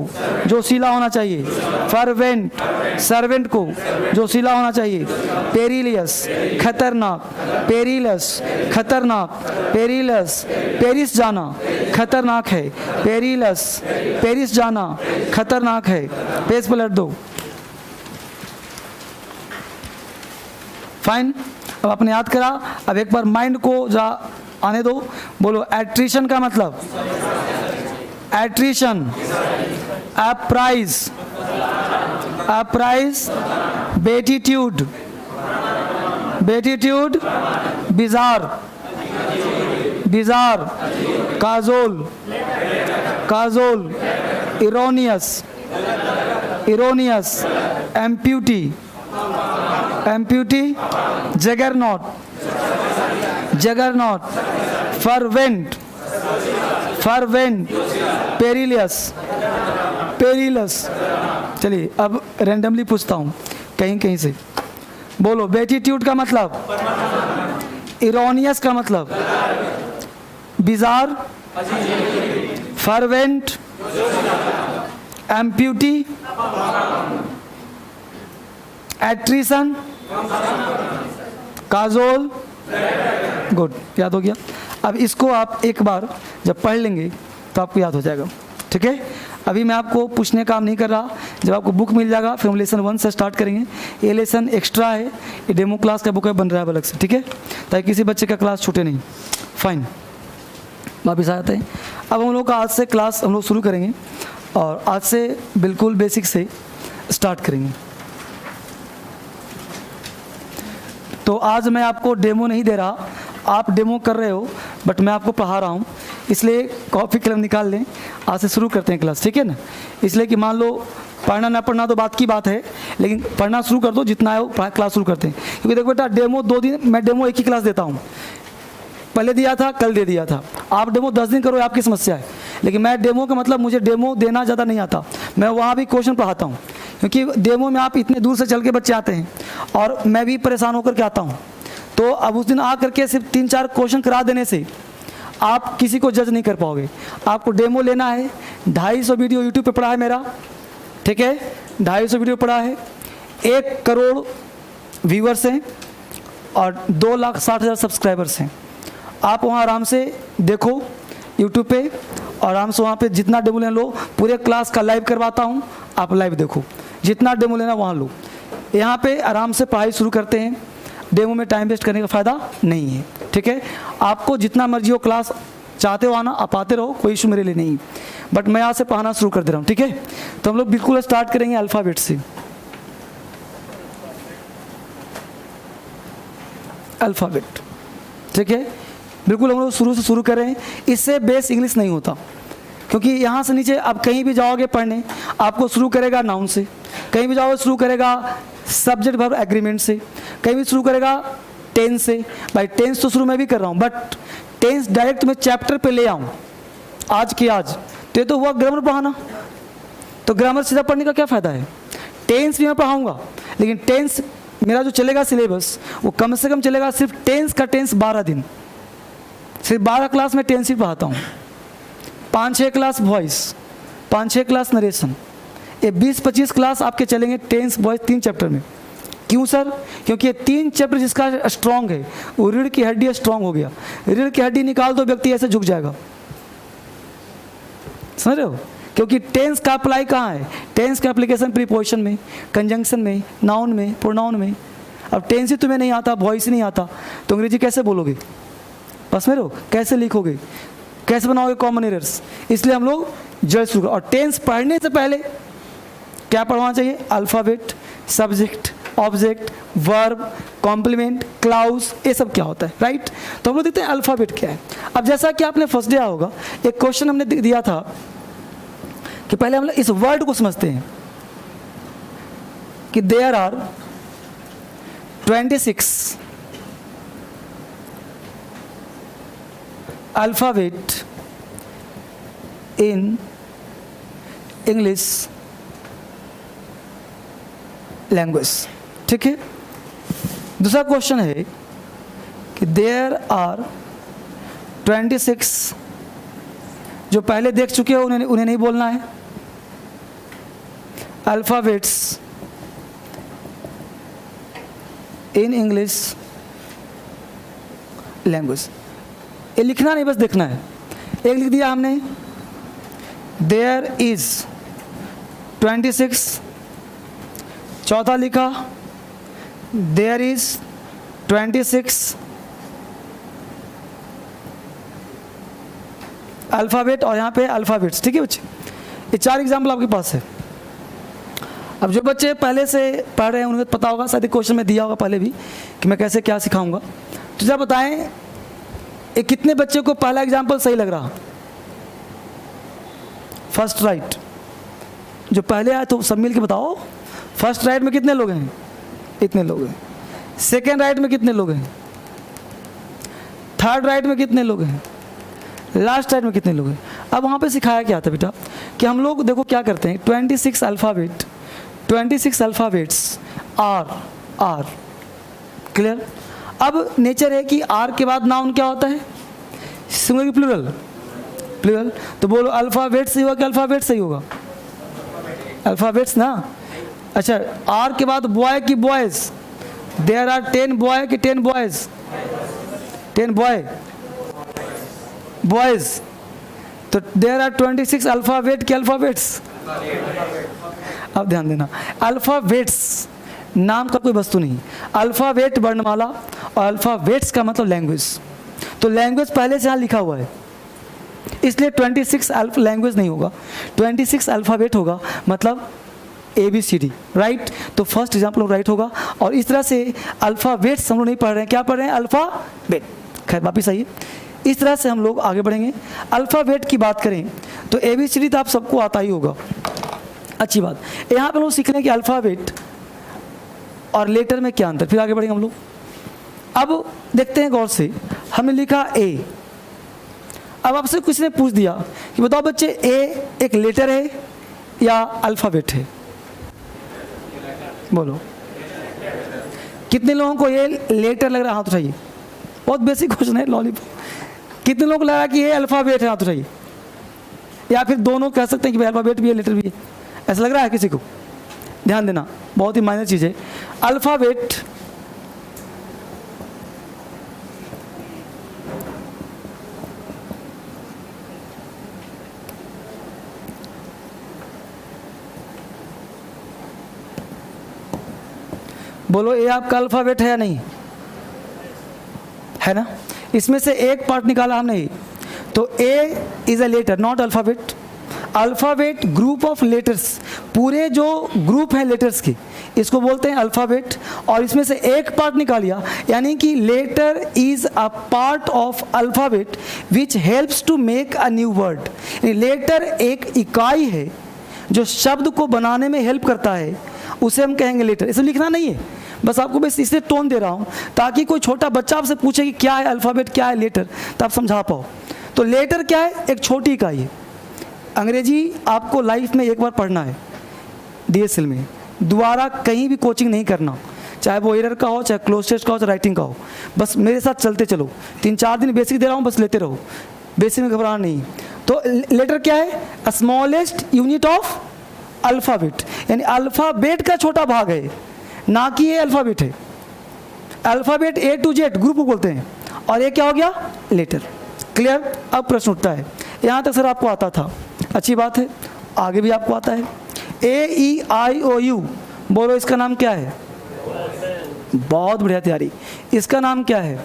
जोशीला होना चाहिए। फर्वेंट, सर्वेंट को जोशीला होना चाहिए। पेरिलियस, खतरनाक। पेरिलस, खतरनाक। पेरिलस, पेरिस जाना खतरनाक है। पेरिलस, पेरिस जाना खतरनाक है। पेज पलट दो। फाइन, अब आपने याद करा, अब एक बार माइंड को जा आने दो। बोलो एट्रिशन का मतलब। Attrition, apprise. Apprise, beatitude. Beatitude, bizarre. Bizarre, cajole. Cajole, erroneous. Erroneous, amputee. Amputee, juggernaut. Juggernaut, fervent. Fervent, perilous. Perilous. चलिए अब रैंडमली पूछता हूँ कहीं कहीं से। बोलो बेटीट्यूड का मतलब। इरोनियस का मतलब। Bizarre, fervent, amputee, attrition, Kajol. Good, याद हो गया। अब इसको आप एक बार जब पढ़ लेंगे तो आपको याद हो जाएगा, ठीक है। अभी मैं आपको पूछने काम नहीं कर रहा, जब आपको बुक मिल जाएगा फिर हम लेसन 1 से स्टार्ट करेंगे। ये लेसन एक्स्ट्रा है, ये डेमो क्लास का बुक है, बन रहा है अलग से, ठीक है, ताकि किसी बच्चे का क्लास छूटे नहीं। फाइन, वापस आ जाते हैं। अब हम लोग का आज से क्लास हम लोग शुरू करेंगे और आज से बिल्कुल बेसिक से स्टार्ट करेंगे। तो आज मैं आपको डेमो नहीं दे रहा, आप डेमो कर रहे हो, बट मैं आपको पढ़ा रहा हूँ, इसलिए कॉपी कलम निकाल लें। आज से शुरू करते हैं क्लास, ठीक है ना। इसलिए कि मान लो पढ़ना ना पढ़ना तो बात की बात है, लेकिन पढ़ना शुरू कर दो, जितना है वो क्लास शुरू करते हैं। क्योंकि देखो बेटा, डेमो 2 दिन, मैं डेमो एक ही क्लास देता हूँ। पहले दिया था, कल दे दिया था। आप डेमो 10 दिन करो, आपकी समस्या है, लेकिन मैं डेमो का मतलब मुझे डेमो देना ज़्यादा नहीं आता, मैं वहाँ भी क्वेश्चन पढ़ाता हूँ। क्योंकि डेमो में आप इतने दूर से चल के बच्चे आते हैं और मैं भी परेशान होकर के आता हूँ। तो अब उस दिन आ करके सिर्फ 3-4 क्वेश्चन करा देने से आप किसी को जज नहीं कर पाओगे। आपको डेमो लेना है। 250 वीडियो यूट्यूब पे पड़ा है मेरा, ठीक है, 250 वीडियो पड़ा है। 1 करोड़ व्यूअर्स हैं और 2,60,000 सब्सक्राइबर्स हैं। आप वहाँ आराम से देखो यूट्यूब पे, और आराम से वहाँ पे जितना डेमो लेना लो। पूरे क्लास का लाइव करवाता हूँ, आप लाइव देखो, जितना डेमो लेना वहाँ लो। यहाँ पे आराम से पढ़ाई शुरू करते हैं, डेमो में टाइम वेस्ट करने का फ़ायदा नहीं है, ठीक है। आपको जितना मर्जी हो क्लास चाहते हो आना, आप आते रहो, कोई इशू मेरे लिए नहीं, बट मैं यहाँ से पढ़ाना शुरू कर दे रहा हूँ, ठीक है। तो हम लोग बिल्कुल स्टार्ट करेंगे अल्फ़ाबेट से। अल्फ़ाबेट, ठीक है, बिल्कुल हम लोग शुरू से शुरू करें। इससे बेस इंग्लिश नहीं होता, क्योंकि यहाँ से नीचे आप कहीं भी जाओगे पढ़ने, आपको शुरू करेगा नाउन से, कहीं भी जाओगे शुरू करेगा सब्जेक्ट वर्ब एग्रीमेंट से, कहीं भी शुरू करेगा टेंस से। भाई टेंस तो शुरू मैं भी कर रहा हूँ, बट टेंस डायरेक्ट मैं चैप्टर पे ले आऊँ आज के आज, तो ये तो हुआ ग्रामर पढ़ाना। तो ग्रामर सीधा पढ़ने का क्या फ़ायदा है। टेंस भी मैं पढ़ाऊँगा, लेकिन टेंस मेरा जो चलेगा सिलेबस वो कम से कम चलेगा सिर्फ टेंस का टेंस 12 दिन, सिर्फ 12 क्लास में टेंस ही पढ़ाता हूँ। 5-6 क्लास वॉइस, 5-6 क्लास नरेशन, ये 20-25 क्लास आपके चलेंगे टेंस वॉइस 3 चैप्टर में। क्यों सर? क्योंकि ये 3 चैप्टर जिसका स्ट्रॉन्ग है वो रीढ़ की हड्डी स्ट्रॉन्ग हो गया। रीढ़ की हड्डी निकाल दो व्यक्ति ऐसे झुक जाएगा, समझ रहे हो। क्योंकि टेंस का अप्लाई कहाँ है, टेंस का एप्लीकेशन प्रीपोजिशन में, कंजंक्शन में, नाउन में, प्रोनाउन में। अब टेंस ही तुम्हें नहीं आता, वॉइस ही नहीं आता, तो अंग्रेजी कैसे बोलोगे, बस में रहो, कैसे लिखोगे, कैसे बनाओगे कॉमन एरर्स। इसलिए हम लोग जज शुरू। और टेंस पढ़ने से पहले क्या पढ़ना चाहिए, alphabet, subject, object, verb, complement, clause, ये सब क्या होता है, राइट। तो हम लोग देखते हैं अल्फ़ाबेट क्या है। अब जैसा कि आपने फर्स्ट डे होगा, एक क्वेश्चन हमने दिया था कि पहले हम लोग इस वर्ड को समझते हैं कि there are 26 alphabet in English language, ठीक है। दूसरा क्वेश्चन है कि देयर आर 26, जो पहले देख चुके हो उन्हें नहीं बोलना है, अल्फ़ाबेट्स इन इंग्लिश लैंग्वेज। ये लिखना नहीं, बस देखना है। एक लिख दिया हमने, देयर इज 26, चौथा लिखा देयर इज 26 अल्फ़ाबेट, और यहाँ पे अल्फ़ाबेट्स, ठीक है बच्चे। ये 4 एग्जाम्पल आपके पास है। अब जो बच्चे पहले से पढ़ रहे हैं उन्हें पता होगा, शायद क्वेश्चन में दिया होगा पहले भी कि मैं कैसे क्या सिखाऊंगा। तो जरा बताएं ये कितने बच्चे को पहला एग्जाम्पल सही लग रहा, फर्स्ट राइट। जो पहले आए तो सब मिल के बताओ, फर्स्ट राइट में कितने लोग हैं, इतने लोग हैं। सेकेंड राइट में कितने लोग हैं, थर्ड राइट में कितने लोग हैं, लास्ट राइट में कितने लोग हैं। अब वहाँ पे सिखाया क्या था बेटा कि हम लोग देखो क्या करते हैं, 26 अल्फ़ाबेट, 26 अल्फ़ाबेट्स आर क्लियर। अब नेचर है कि आर के बाद नाउन क्या होता है, सिंगुलर की प्लूरल। तो बोलो अल्फ़ाबेट सही होगा कि अल्फ़ाबेट सही होगा, अल्फ़ाबेट्स ना। अच्छा, आर के बाद बॉय की बॉयज़, देयर आर 10 बॉय कि 10 बॉयज़, 10 बॉयज़। तो देयर आर 26 अल्फ़ाबेट के अल्फ़ाबेट्स। अब ध्यान देना, अल्फ़ाबेट्स नाम का कोई वस्तु नहीं, अल्फ़ाबेट वर्णमाला और अल्फ़ाबेट्स का मतलब लैंग्वेज। तो लैंग्वेज पहले से यहाँ लिखा हुआ है, इसलिए 26 लैंग्वेज नहीं होगा, 26 अल्फ़ाबेट होगा, मतलब ABCD, राइट। तो फर्स्ट एग्जाम्पल राइट होगा। और इस तरह से अल्फ़ाबेट्स हम लोग नहीं पढ़ रहे हैं, क्या पढ़ रहे हैं, अल्फ़ाबेट। खैर वापिस आइए, इस तरह से हम लोग आगे बढ़ेंगे। अल्फ़ाबेट की बात करें तो ABCD तो आप सबको आता ही होगा, अच्छी बात। यहाँ पर लोग सीख रहे हैं कि अल्फ़ाबेट और लेटर में क्या अंतर, फिर आगे बढ़ेंगे हम लोग। अब देखते हैं गौर से, हमने लिखा A। अब आपसे किसी ने पूछ दिया कि बताओ बच्चे A एक लेटर है या अल्फ़ाबेट है, बोलो। कितने लोगों को ये लेटर लग रहा है, हाथ उठाइए। बहुत बेसिक क्वेश्चन है, लॉलीपॉप। कितने लोगों को लगा कि ये अल्फ़ाबेट है, हाथ उठाइए। या फिर दोनों कह सकते हैं कि भाई अल्फ़ाबेट भी है लेटर भी है, ऐसा लग रहा है किसी को। ध्यान देना, बहुत ही माइनर चीज़ है। अल्फ़ाबेट बोलो ए आपका अल्फ़ाबेट है या नहीं है ना? इसमें से एक पार्ट निकाला हमने ही, तो A is a letter not alphabet. Alphabet group of letters, पूरे जो ग्रुप हैं लेटर्स के, इसको बोलते हैं अल्फ़ाबेट। और इसमें से एक पार्ट निकालिया, यानी कि letter is a part of alphabet which helps to make a new word. Letter एक इकाई है जो शब्द को बनाने में हेल्प करता है, उसे हम कहेंगे लेटर। इसे लिखना नहीं है, बस आपको बस इसलिए टोन दे रहा हूँ ताकि कोई छोटा बच्चा आपसे पूछे कि क्या है अल्फ़ाबेट, क्या है लेटर, तो आप समझा पाओ। तो लेटर क्या है? एक छोटी इकाई है। अंग्रेजी आपको लाइफ में एक बार पढ़ना है DSL में, दोबारा कहीं भी कोचिंग नहीं करना, चाहे वो एरर का हो, चाहे क्लोज टेस्ट का हो, चाहे राइटिंग का हो। बस मेरे साथ चलते चलो, 3-4 दिन बेसिक दे रहा हूँ, बस लेते रहो, बेसिक में घबराना नहीं। तो लेटर क्या है? स्मॉलेस्ट यूनिट ऑफ अल्फ़ाबेट, यानी अल्फ़ाबेट का छोटा भाग है, ना कि ये अल्फ़ाबेट है। Alphabet A to Z group को बोलते हैं, और ये क्या हो गया? लेटर। क्लियर? अब प्रश्न उठता है, यहाँ तक सर आपको आता था, अच्छी बात है, आगे भी आपको आता है। AEIOU, बोलो इसका नाम क्या है? बहुत बढ़िया तैयारी। इसका नाम क्या है?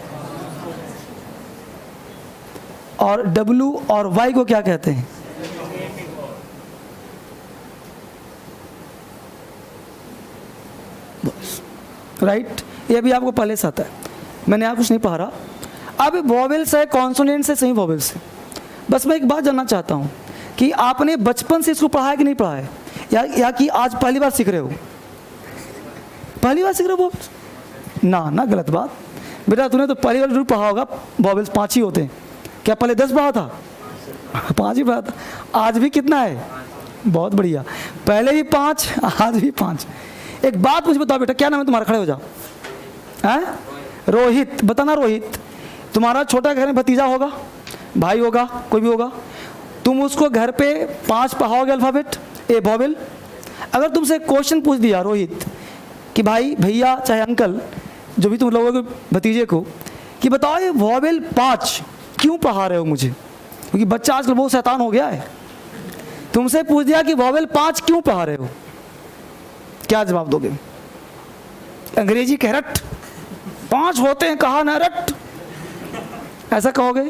और W और Y को क्या कहते हैं? राइट, ये भी आपको पहले से आता है, मैंने यहाँ कुछ नहीं पढ़ा रहा। अब वॉवेल्स है, कॉन्सोनेंट्स है, सही वॉवेल्स है। बस मैं एक बात जानना चाहता हूँ कि आपने बचपन से इसको पढ़ा है कि नहीं पढ़ा है, या कि आज पहली बार सीख रहे हो? पहली बार सीख रहे हो वॉवेल्स? ना, गलत बात। बेटा तूने तो पहली बार जरूर पढ़ा होगा, वॉवेल्स 5 ही होते हैं। क्या पहले 10 पढ़ा था? 5 ही पढ़ा था। आज भी कितना है? बहुत बढ़िया, पहले भी 5, आज भी 5। एक बात मुझे बताओ बेटा, क्या नाम है तुम्हारा? खड़े हो जाओ। हैं? रोहित। बताना रोहित। तुम्हारा छोटा घर में भतीजा होगा, भाई होगा, कोई भी होगा, तुम उसको घर पे 5 पढ़ाओगे अल्फ़ाबेट, ए वॉवेल। अगर तुमसे क्वेश्चन पूछ दिया रोहित कि भाई, भैया, चाहे अंकल, जो भी तुम लोगों के भतीजे को, कि बताओ ये वॉवेल 5 क्यों पढ़ा रहे हो मुझे, क्योंकि बच्चा आजकल बहुत शैतान हो गया है। तुमसे पूछ दिया कि वॉवेल 5 क्यों पढ़ा रहे हो, क्या जवाब दोगे? अंग्रेजी कह रट, 5 होते हैं, कहा ना रट, ऐसा कहोगे?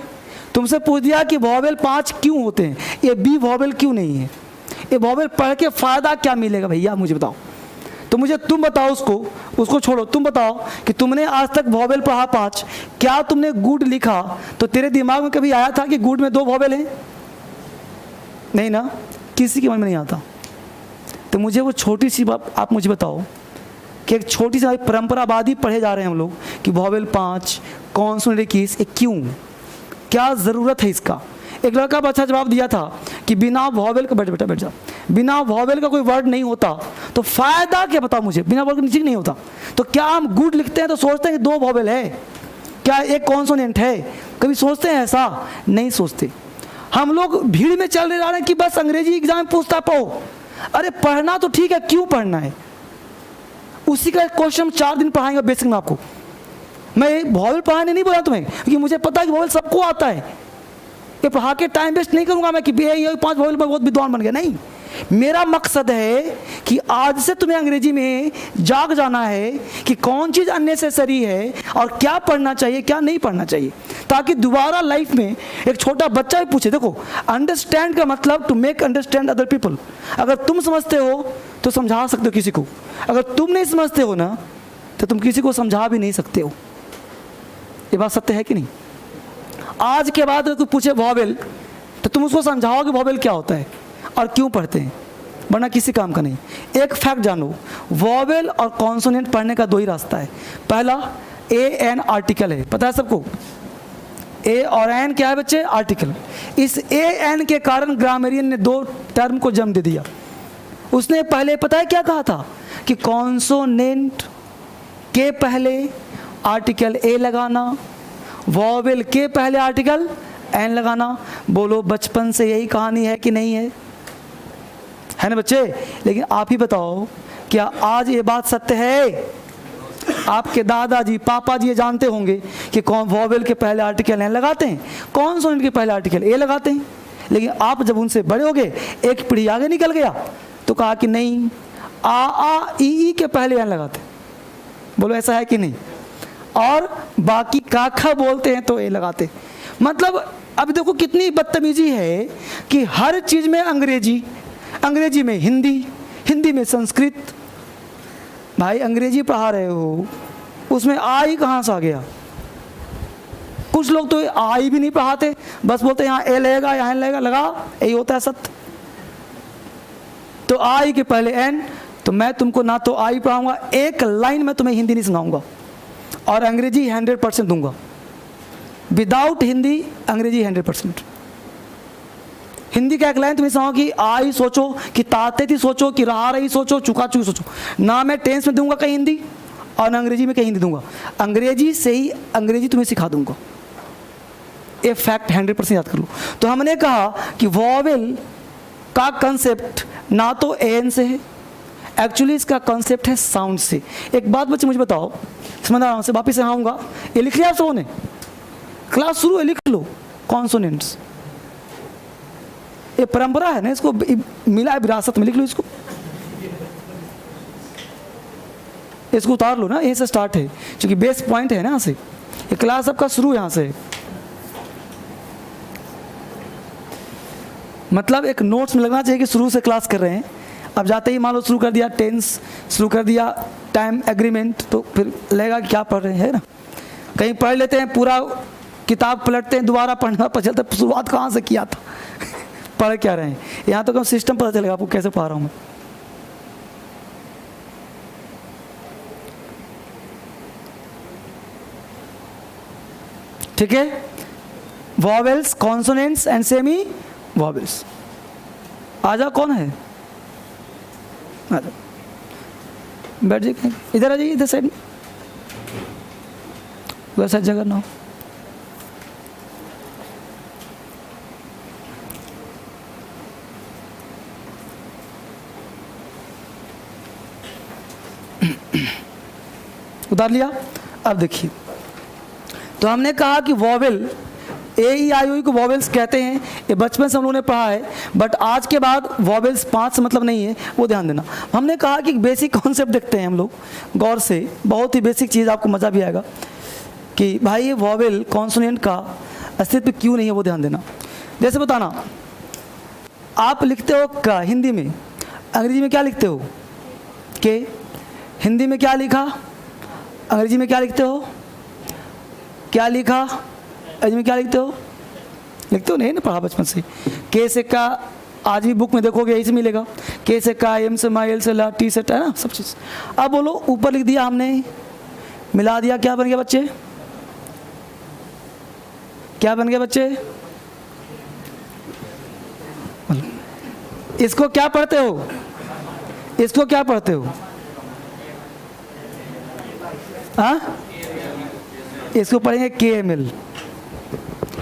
तुमसे पूछ दिया कि वॉवेल 5 क्यों होते हैं, ये बी वॉवेल क्यों नहीं है, ये वॉवेल पढ़ के फ़ायदा क्या मिलेगा भैया मुझे बताओ। तो मुझे तुम बताओ, उसको छोड़ो, तुम बताओ कि तुमने आज तक वॉवेल पढ़ा 5, क्या तुमने गुड लिखा तो तेरे दिमाग में कभी आया था कि गुड में 2 वॉवेल हैं? नहीं ना, किसी के मन में नहीं आता। तो मुझे वो छोटी सी बात आप मुझे बताओ कि एक छोटी सी परंपरावादी पढ़े जा रहे हैं हम लोग कि वॉवेल 5, कॉन्सोनेंट किस, क्यों, क्या ज़रूरत है इसका? एक लड़का अच्छा जवाब दिया था कि बिना वॉवेल का, बैठ जा, बिना वॉवेल का कोई वर्ड नहीं होता, तो फ़ायदा क्या बताओ मुझे, बिना वॉवेल का नीचे नहीं होता। तो क्या हम गुड लिखते हैं तो सोचते हैं कि 2 वॉवेल है, क्या एक कॉन्सोनेंट है? कभी सोचते हैं ऐसा? नहीं सोचते। हम लोग भीड़ में चल रहे हैं कि बस अंग्रेजी एग्जाम पूछता पढ़ो। अरे पढ़ना तो ठीक है, क्यों पढ़ना है? उसी का क्वेश्चन हम 4 दिन पढ़ाएंगे बेसिक में आपको। मैं वॉवेल पढ़ाने नहीं बोला तुम्हें, क्योंकि मुझे पता है कि वॉवेल सबको आता है। ये पढ़ा के टाइम वेस्ट नहीं करूंगा मैं कि ये 5 वॉवेल में बहुत विद्वान बन गया, नहीं। मेरा मकसद है कि आज से तुम्हें अंग्रेजी में जाग जाना है कि कौन चीज़ अननेसेसरी है और क्या पढ़ना चाहिए, क्या नहीं पढ़ना चाहिए, ताकि दोबारा लाइफ में एक छोटा बच्चा भी पूछे। देखो, अंडरस्टैंड का मतलब to make understand other people. अगर तुम समझते हो तो समझा सकते हो किसी को, अगर तुम नहीं समझते हो ना तो तुम किसी को समझा भी नहीं सकते हो। ये बात सत्य है कि नहीं? आज के बाद अगर कोई पूछे वॉवेल तो तुम उसको समझाओगे वॉवेल क्या होता है और क्यों पढ़ते हैं, वरना किसी काम का नहीं। एक फैक्ट जानो, वॉवेल और कॉन्सोनेंट पढ़ने का 2 ही रास्ता है। पहला AN आर्टिकल है, पता है सबको? A और N क्या है बच्चे? आर्टिकल। इस AN के कारण ग्रामरियन ने 2 टर्म को जन्म दे दिया। उसने पहले पता है क्या कहा था कि कॉन्सोनेंट के पहले आर्टिकल A लगाना, वॉवेल के पहले आर्टिकल N लगाना। बोलो बचपन से यही कहानी है कि नहीं है ना बच्चे? लेकिन आप ही बताओ, क्या आज ये बात सत्य है? आपके दादाजी, पापा जी ये जानते होंगे कि कौन वॉवेल के पहले आर्टिकल N लगाते हैं, कॉन्सोनेंट के पहले आर्टिकल A लगाते हैं। लेकिन आप जब उनसे बड़े हो गए, एक पीढ़ी आगे निकल गया, तो कहा कि नहीं, आ ई के पहले N लगाते। बोलो ऐसा है कि नहीं? और बाकी काखा बोलते हैं तो ए लगाते। मतलब अब देखो कितनी बदतमीजी है कि हर चीज में अंग्रेजी, अंग्रेजी में हिंदी, हिंदी में संस्कृत। भाई अंग्रेजी पढ़ा रहे हो, उसमें आई कहाँ से आ गया? कुछ लोग तो आई भी नहीं पढ़ाते, बस बोलते यहाँ ए लगेगा, यहाँ लगेगा, लगा, यही होता है सत्य। तो आई के पहले एन, तो मैं तुमको ना तो आई पढ़ाऊंगा, एक लाइन में तुम्हें हिंदी नहीं सुनाऊंगा, और अंग्रेजी 100% दूंगा। विदाउट हिंदी अंग्रेजी 100%। हिंदी का एक लाइन तुम्हें सुनाओ कि आई सोचो, कि ताते थी सोचो, कि रहा रही सोचो, चुका चुकी सोचो। ना मैं टेंस में दूंगा कहीं हिंदी, और अंग्रेजी में कहीं हिंदी दूंगा। अंग्रेजी से ही अंग्रेजी तुम्हें सिखा दूंगा। ये फैक्ट 100% याद कर लो। तो हमने कहा कि वॉवेल का कंसेप्ट ना तो एन से है, एक्चुअली इसका कॉन्सेप्ट है साउंड से। एक बात बच्चे मुझे बताओ, समझ आराम से, वापिस यहाँ आऊँगा। ये लिख लिया आप सबों ने? क्लास शुरू है, लिख लो कॉन्सोनेंट्स। ये परंपरा है ना, इसको मिला है विरासत में, लिख लो इसको। इसको उतार लो ना, यहीं से स्टार्ट है, क्योंकि बेस पॉइंट है ना यहाँ से। ये क्लास आपका शुरू यहाँ से, मतलब एक नोट्स में लगना चाहिए कि शुरू से क्लास कर रहे हैं। अब जाते ही मान लो शुरू कर दिया टेंस, शुरू कर दिया टाइम एग्रीमेंट, तो फिर लगेगा कि क्या पढ़ रहे हैं ना। कहीं पढ़ लेते हैं, पूरा किताब पलटते हैं, दोबारा पढ़ना पता चलता है शुरुआत कहाँ से किया था, पढ़ क्या रहे हैं। यहाँ तो कम सिस्टम पता चलेगा आपको कैसे पढ़ा रहा हूँ मैं। ठीक है, vowels, consonants and semi vowels. आ जाओ, कौन है? आ जाओ, बैठ जाइए, इधर आ जाइए, इधर साइड में, उधर साइड जगह ना हो। उतार लिया। अब देखिए, तो हमने कहा कि वॉवेल, ए ई आई ओ को वॉवेल्स कहते हैं। ये बचपन से हम लोगों ने पढ़ा है, बट आज के बाद वॉवेल्स 5 से मतलब नहीं है, वो ध्यान देना। हमने कहा कि बेसिक कॉन्सेप्ट देखते हैं हम लोग गौर से, बहुत ही बेसिक चीज़, आपको मज़ा भी आएगा कि भाई ये वॉवेल कॉन्सोनेंट का अस्तित्व क्यों नहीं है, वो ध्यान देना। जैसे बताना, आप लिखते हो का हिंदी में, अंग्रेजी में क्या लिखते हो? के। हिंदी में क्या लिखा, अंग्रेजी में क्या लिखते हो? क्या लिखा, अंग्रेजी में क्या लिखते हो? लिखते हो नहीं ना, पढ़ा बचपन से। के से का आज भी बुक में देखोगे यही से मिलेगा। के से का, एम से माई, एल से ला, टी से टा, है ना सब चीज़। अब बोलो, ऊपर लिख दिया हमने, मिला दिया, क्या बन गया बच्चे? क्या बन गया बच्चे? इसको क्या पढ़ते हो? इसको क्या पढ़ते हो? हाँ, इसको पढ़ेंगे KML।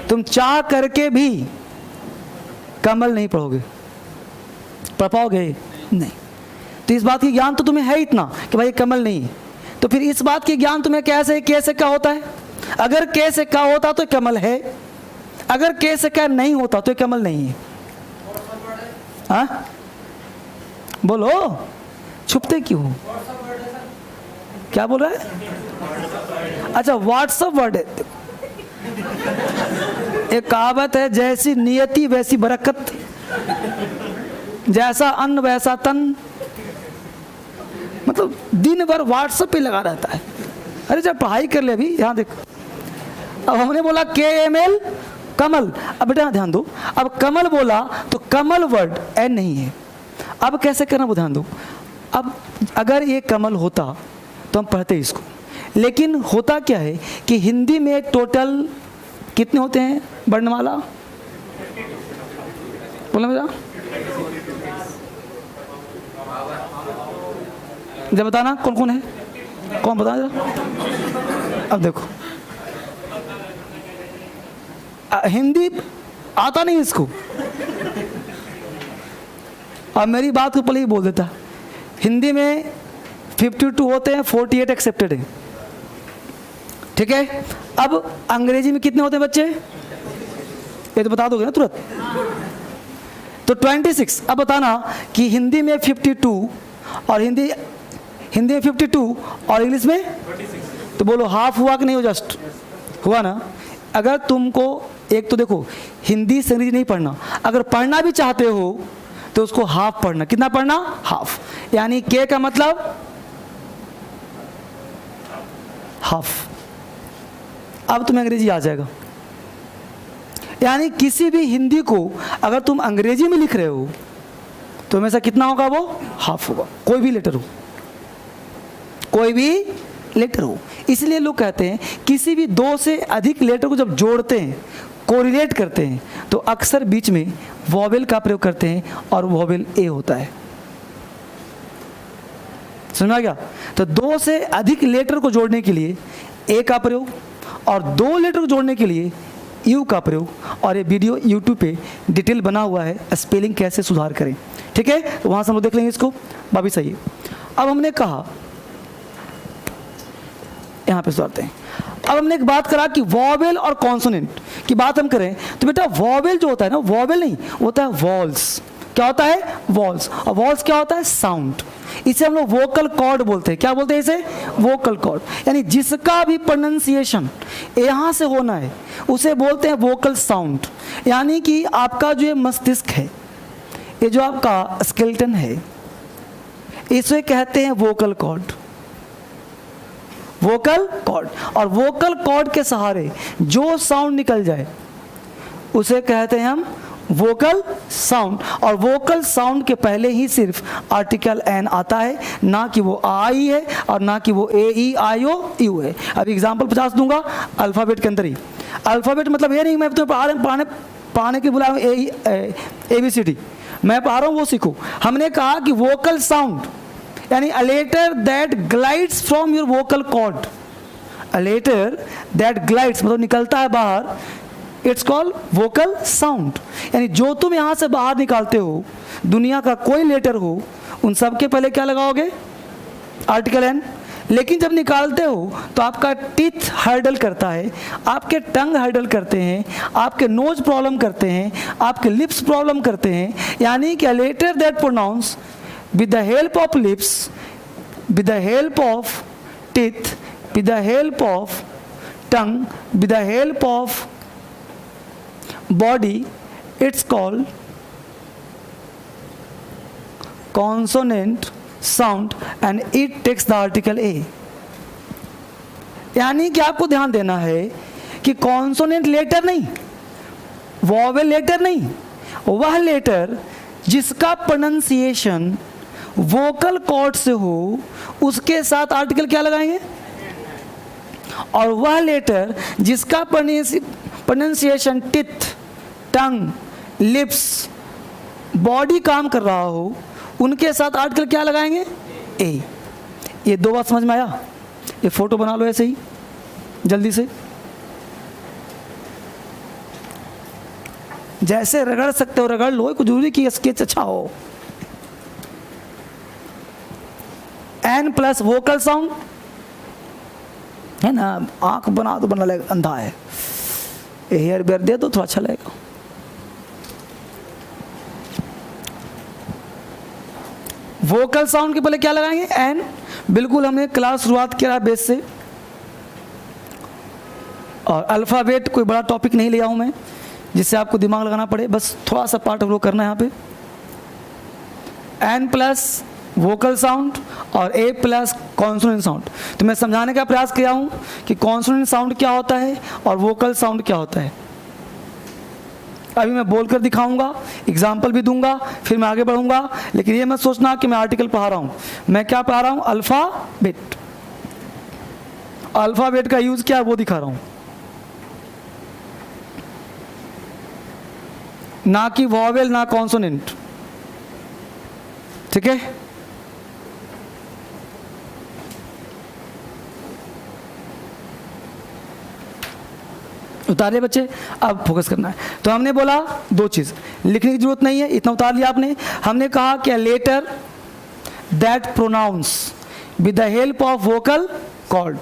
तुम चाह करके भी कमल नहीं पढ़ोगे, पढ़ पाओगे नहीं। तो इस बात की ज्ञान तो तुम्हें है इतना कि भाई कमल नहीं है, तो फिर इस बात की ज्ञान तुम्हें कैसे क्या होता है? अगर के से का होता तो कमल है, अगर के से का नहीं होता तो कमल नहीं है। हाँ बोलो, छुपते क्यों हो? क्या बोल रहा है? अच्छा, व्हाट्सअप वर्ड है। एक कहावत है, जैसी नियति वैसी बरकत, जैसा अन्न वैसा तन। मतलब दिन भर व्हाट्सएप पे लगा रहता है। अरे जब पढ़ाई कर ले, अभी यहाँ देख, अब हमने बोला KML कमल। अब बेटा ध्यान दो, अब कमल बोला तो कमल वर्ड एन नहीं है। अब कैसे करना वो ध्यान दो। अब अगर ये कमल होता तो हम पढ़ते इसको, लेकिन होता क्या है कि हिंदी में टोटल कितने होते हैं वर्णमाला? बोला बेटा, जब बताना कौन कौन है, कौन बता जरा। अब देखो, हिंदी आता नहीं इसको, अब मेरी बात को पहले ही बोल देता। हिंदी में 52 होते हैं, 48 एक्सेप्टेड है, ठीक है। अब अंग्रेजी में कितने होते हैं बच्चे? ये तो बता दोगे ना तुरंत। तो 26। अब बताना कि हिंदी में 52 और हिंदी हिंदी में 52 और इंग्लिश में 26। तो बोलो हाफ हुआ कि नहीं हो, जस्ट हुआ ना। अगर तुमको एक तो देखो हिंदी से अंग्रेजी नहीं पढ़ना, अगर पढ़ना भी चाहते हो तो उसको हाफ पढ़ना। कितना पढ़ना? हाफ। यानी के का मतलब हाफ। अब तुम्हें अंग्रेजी आ जाएगा। यानी किसी भी हिंदी को अगर तुम अंग्रेजी में लिख रहे हो तो हमेशा कितना होगा? वो हाफ होगा, कोई भी लेटर हो, कोई भी लेटर हो। इसलिए लोग कहते हैं किसी भी दो से अधिक लेटर को जब जोड़ते हैं, कोरिलेट करते हैं, तो अक्सर बीच में वॉवेल का प्रयोग करते हैं और वॉवेल ए होता है। समझा गया? तो दो से अधिक लेटर को जोड़ने के लिए ए का प्रयोग और दो लेटर को जोड़ने के लिए यू का प्रयोग। और ये वीडियो यूट्यूब पे डिटेल बना हुआ है, स्पेलिंग कैसे सुधार करें, ठीक है? तो वहां से हम लोग देख लेंगे इसको। बाबी सही है। अब हमने कहा, यहां पे सुधारते हैं। अब हमने एक बात करा कि वॉवेल और कॉन्सोनेंट की बात हम करें तो बेटा वॉवेल जो होता है ना, वॉवेल नहीं होता है वॉल्स। क्या होता है? वॉल्स। और वॉल्स क्या होता है? साउंड। इसे हम लोग वोकल कॉर्ड बोलते हैं। क्या बोलते हैं इसे? Vocal cord. यानी जिसका भी प्रोनंसिएशन यहां से होना है उसे बोलते हैं वोकल साउंड। यानी कि आपका जो ये मस्तिष्क है, ये जो आपका स्केलेटन है, इसे कहते हैं वोकल कॉर्ड। Vocal cord. और वोकल कॉर्ड के सहारे जो साउंड निकल जाए उसे कहते हैं हम वोकल साउंड। और वोकल साउंड के पहले ही सिर्फ आर्टिकल एन आता है, ना कि वो आई है और ना कि वो ए ई आई ओ यू है। अब एग्जांपल 50 दूंगा अल्फ़ाबेट के अंदर ही। अल्फ़ाबेट मतलब ये नहीं मैं तो पढ़ाने के बुला रहा हूँ ए बी सी डी, मैं पढ़ा रहा हूँ वो सीखो। हमने कहा कि वोकल साउंड यानी a letter that glides from your vocal cord. A letter that glides मतलब निकलता है बाहर, इट्स कॉल्ड वोकल साउंड। यानी जो तुम यहां से बाहर निकालते हो, दुनिया का कोई लेटर हो, उन सब के पहले क्या लगाओगे? Article an. लेकिन जब निकालते हो तो आपका टीथ हर्डल करता है, आपके टंग हर्डल करते हैं, आपके नोज प्रॉब्लम करते हैं, आपके लिप्स प्रॉब्लम करते हैं। यानी कि a letter that pronounce with the help of lips, with the help of teeth, with the help of tongue, with the help of body, it's called consonant sound and it takes the article A। यानी कि आपको ध्यान देना है कि कॉन्सोनेंट लेटर नहीं, वॉवेल लेटर नहीं, वह लेटर जिसका प्रोनंसिएशन वोकल कॉर्ड से हो उसके साथ आर्टिकल क्या लगाएंगे? और वह लेटर जिसका प्रोनंसिएशन टिथ, टंग, लिप्स, बॉडी काम कर रहा हो उनके साथ आर्टिकल क्या लगाएंगे? ए। ये दो बात समझ में आया? ये फोटो बना लो ऐसे ही जल्दी से, जैसे रगड़ सकते हो रगड़ लो, कुछ जरूरी कि स्केच अच्छा हो। एन प्लस वोकल साउंड है ना, आंख बना तो बना लगेगा, अंधा है, हेयर बेयर दे दो तो अच्छा लगेगा। वोकल साउंड के पहले क्या लगाएंगे? एन। बिल्कुल हमने क्लास शुरुआत किया बेस से, और अल्फ़ाबेट कोई बड़ा टॉपिक नहीं लिया हूं मैं जिससे आपको दिमाग लगाना पड़े, बस थोड़ा सा पार्ट हम लोग करना है यहाँ पे। एन प्लस वोकल साउंड और ए प्लस कॉन्सोनेंट साउंड। तो मैं समझाने का प्रयास किया हूं कि कॉन्सोनेंट साउंड क्या होता है और वोकल साउंड क्या होता है। अभी मैं बोलकर दिखाऊंगा, एग्जाम्पल भी दूंगा, फिर मैं आगे बढ़ूंगा। लेकिन ये मत सोचना कि मैं आर्टिकल पढ़ा रहा हूं, मैं क्या पढ़ा रहा हूं? अल्फ़ाबेट। अल्फ़ाबेट का यूज क्या है वो दिखा रहा हूं, ना कि वॉवेल ना कॉन्सोनेंट, ठीक है? उतारिए बच्चे, अब फोकस करना है। तो हमने बोला दो चीज, लिखने की जरूरत नहीं है, इतना उतार लिया आपने। हमने कहा कि letter that pronounce with the help of vocal cord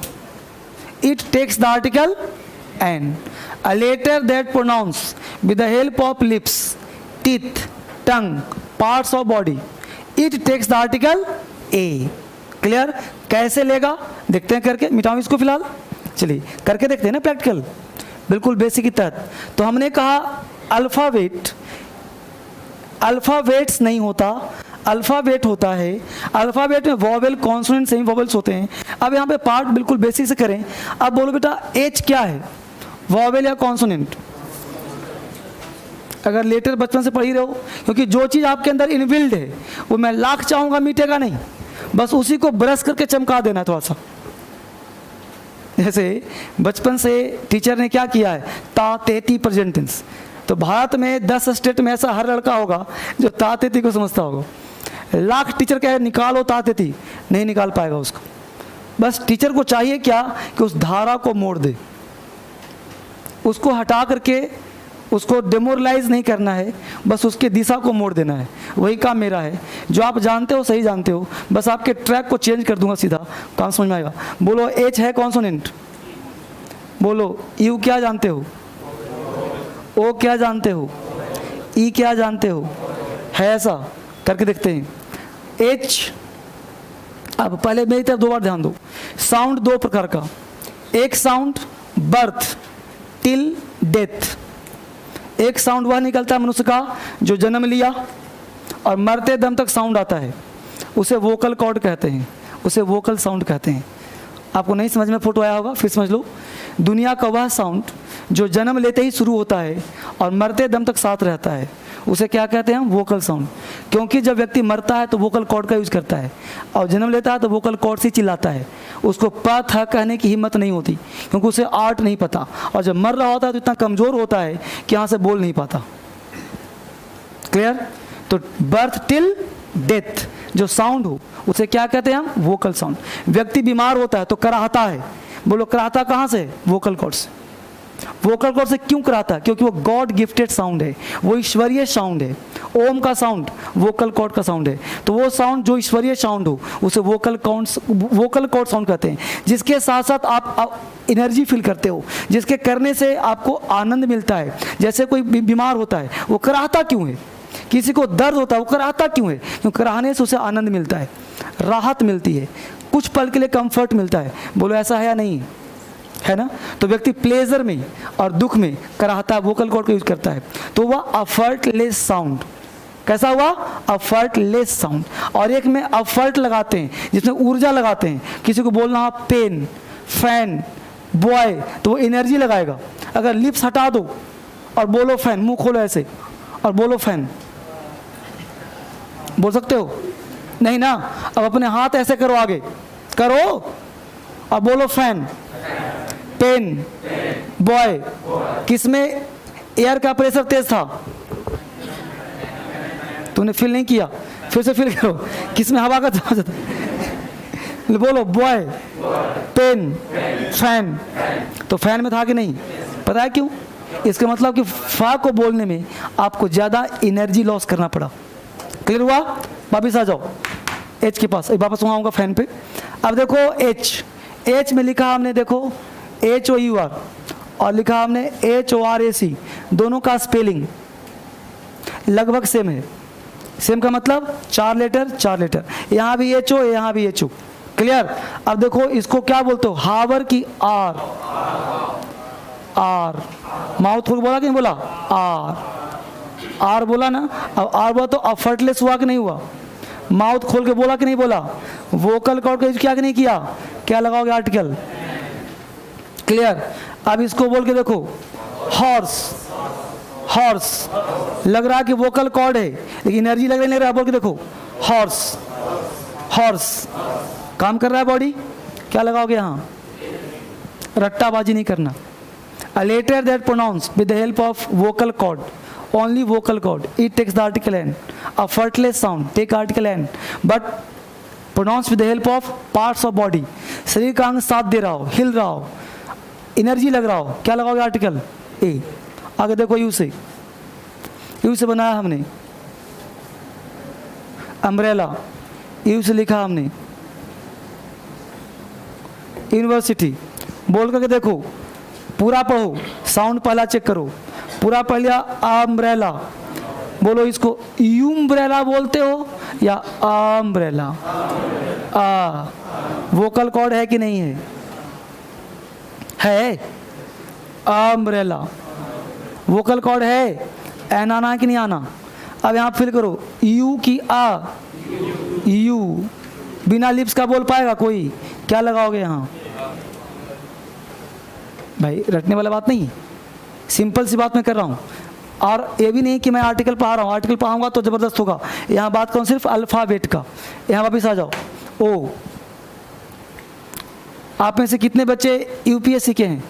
it takes the article an. A letter that pronounce with the help of lips, teeth, tongue, parts of body, it takes the article A. Clear? कैसे लेगा देखते हैं करके, मिटाऊं इसको फिलहाल, चलिए करके देखते हैं ना प्रैक्टिकल, बिल्कुल बेसिक के तहत। तो हमने कहा अल्फ़ाबेट, अल्फ़ाबेट्स नहीं होता, अल्फ़ाबेट होता है। अल्फ़ाबेट में वॉवेल, कॉन्सोनेंट, सेमी वॉवेल्स होते हैं। अब यहाँ पे पार्ट बिल्कुल बेसिक से करें। अब बोलो बेटा एच क्या है, वॉवेल या कॉन्सोनेंट? अगर लेटर बचपन से पढ़ी रहो, क्योंकि जो चीज़ आपके अंदर इनबिल्ड है वो मैं लाख चाहूँगा मिटेगा नहीं, बस उसी को ब्रश करके चमका देना है थोड़ा सा। जैसे बचपन से टीचर ने क्या किया है, ता तेती प्रेजेंट टेंस। तो भारत में 10 स्टेट में ऐसा हर लड़का होगा जो ता तेती को समझता होगा। लाख टीचर कहे निकालो ता तेती, नहीं निकाल पाएगा उसको। बस टीचर को चाहिए क्या कि उस धारा को मोड़ दे, उसको हटा करके उसको डिमोरलाइज नहीं करना है, बस उसके दिशा को मोड़ देना है। वही काम मेरा है। जो आप जानते हो सही जानते हो, बस आपके ट्रैक को चेंज कर दूंगा सीधा, काम समझ में आएगा। बोलो एच है कॉन्सोनेंट, बोलो यू क्या जानते हो, ओ क्या जानते हो, ई क्या जानते हो, है ऐसा? करके देखते हैं एच। अब पहले मेरी तरफ 2 बार ध्यान दो। साउंड 2 प्रकार का, एक साउंड बर्थ टिल डेथ। एक साउंड वह निकलता है मनुष्य का जो जन्म लिया और मरते दम तक साउंड आता है, उसे वोकल कॉर्ड कहते हैं, उसे वोकल साउंड कहते हैं। आपको नहीं समझ में फोटो आया होगा, फिर समझ लो। दुनिया का वह साउंड जो जन्म लेते ही शुरू होता है और मरते दम तक साथ रहता है, उसे क्या कहते हैं हम, वोकल साउंड। क्योंकि जब व्यक्ति मरता है तो वोकल कॉर्ड का यूज करता है, और जन्म लेता है तो वोकल कॉर्ड से चिल्लाता है। उसको प था कहने की हिम्मत नहीं होती, क्योंकि उसे आर्ट नहीं पता, और जब मर रहा होता है तो इतना कमज़ोर होता है कि यहाँ से बोल नहीं पाता। क्लियर? तो बर्थ टिल डेथ जो साउंड हो उसे क्या कहते हैं हम, वोकल साउंड। व्यक्ति बीमार होता है तो कराहता है, बोलो कराहता कहाँ से, वोकल कॉर्ड से। वोकल कॉर्ड से क्यों कराता है? क्योंकि वो गॉड गिफ्टेड साउंड है, वो ईश्वरीय साउंड है। ओम का साउंड वोकल कॉर्ड का साउंड है, तो वो साउंड जो ईश्वरीय साउंड हो उसे वोकल कॉर्ड साउंड कहते हैं। जिसके साथ साथ आप एनर्जी फील करते हो, जिसके करने से आपको आनंद मिलता है। जैसे कोई बीमार होता है वो कराहता क्यों है, किसी को दर्द होता है वो कराहता क्यों है, क्योंकि कराहने से उसे आनंद मिलता है, राहत मिलती है, कुछ पल के लिए कंफर्ट मिलता है। बोलो ऐसा है या नहीं है ना? तो व्यक्ति प्लेजर में और दुख में कराहता है, वोकल कॉर्ड का यूज करता है। तो वह अफर्टलेस साउंड, कैसा हुआ, अफर्टलेस साउंड। और एक में अफर्ट लगाते हैं जिसमें ऊर्जा लगाते हैं। किसी को बोलना हो पेन, फैन, बॉय, तो वो एनर्जी लगाएगा। अगर लिप्स हटा दो और बोलो फैन, मुंह खोलो ऐसे और बोलो फैन, बोल सकते हो? नहीं ना। अब अपने हाथ ऐसे करो, आगे करो और बोलो फैन, पेन, बॉय। किसमें एयर का प्रेशर तेज था, तूने फील नहीं किया, फिर से फील करो। किसमें हवा का दबाव था, बोलो बॉय, पेन, फैन। तो फैन में था कि नहीं? पता है क्यों? इसका मतलब कि फा को बोलने में आपको ज़्यादा एनर्जी लॉस करना पड़ा। क्लियर हुआ? वापिस आ जाओ एच के पास, वापस आऊँगा फैन पे। अब देखो एच, एच में लिखा हमने, देखो HOUR और लिखा हमने HORAC, दोनों का स्पेलिंग लगभग सेम है। सेम का मतलब 4 लेटर 4 लेटर, यहाँ भी HO यहाँ भी HO। क्लियर? अब देखो इसको क्या बोलते हो, हावर की आर, आर माउथ खोल बोला कि नहीं बोला, आर बोला ना। अब आर बोला तो अफर्टलेस हुआ कि नहीं हुआ, माउथ खोल के बोला कि नहीं बोला, वोकल कॉर्ड का यूज किया कि नहीं किया, क्या लगाओगे आर्टिकल। क्लियर? अब इसको बोल के देखो हॉर्स, हॉर्स लग रहा है कि वोकल कॉर्ड है लेकिन एनर्जी लग रहा है, बोल के देखो हॉर्स, हॉर्स काम कर रहा है बॉडी। क्या लगाओगे यहाँ, रट्टाबाजी नहीं करना। A letter that pronounced with the help of vocal cord, only vocal cord, it takes the article n. A effortless sound take article n, but pronounced with the help of parts of body. शरीर का अंग साथ दे रहा हो, हिल रहा हो, एनर्जी लग रहा हो, क्या लगाओगे आर्टिकल ए। आगे देखो यू से, यू से बनाया हमने अम्ब्रेला, यू से लिखा हमने यूनिवर्सिटी। बोल करके देखो, पूरा पढ़ो, साउंड पहला चेक करो। पूरा पढ़ लिया अम्ब्रेला, बोलो इसको यूम्ब्रेला बोलते हो या अम्ब्रेला, आ, वोकल कॉर्ड है कि नहीं है? है। अम्ब्रेला वोकल कॉर्ड है। एन आना है कि नहीं आना? अब यहाँ फिल करो, यू की आ, यू बिना लिप्स का बोल पाएगा कोई? क्या लगाओगे यहाँ? भाई रटने वाला बात नहीं, सिंपल सी बात मैं कर रहा हूँ। और ये भी नहीं कि मैं आर्टिकल पढ़ा रहा हूँ, आर्टिकल पढ़ाऊंगा तो ज़बरदस्त होगा। यहाँ बात करूँ सिर्फ अल्फ़ाबेट का। यहाँ वापिस आ जाओ। ओ, आप में से कितने बच्चे यूपीएससी के हैं?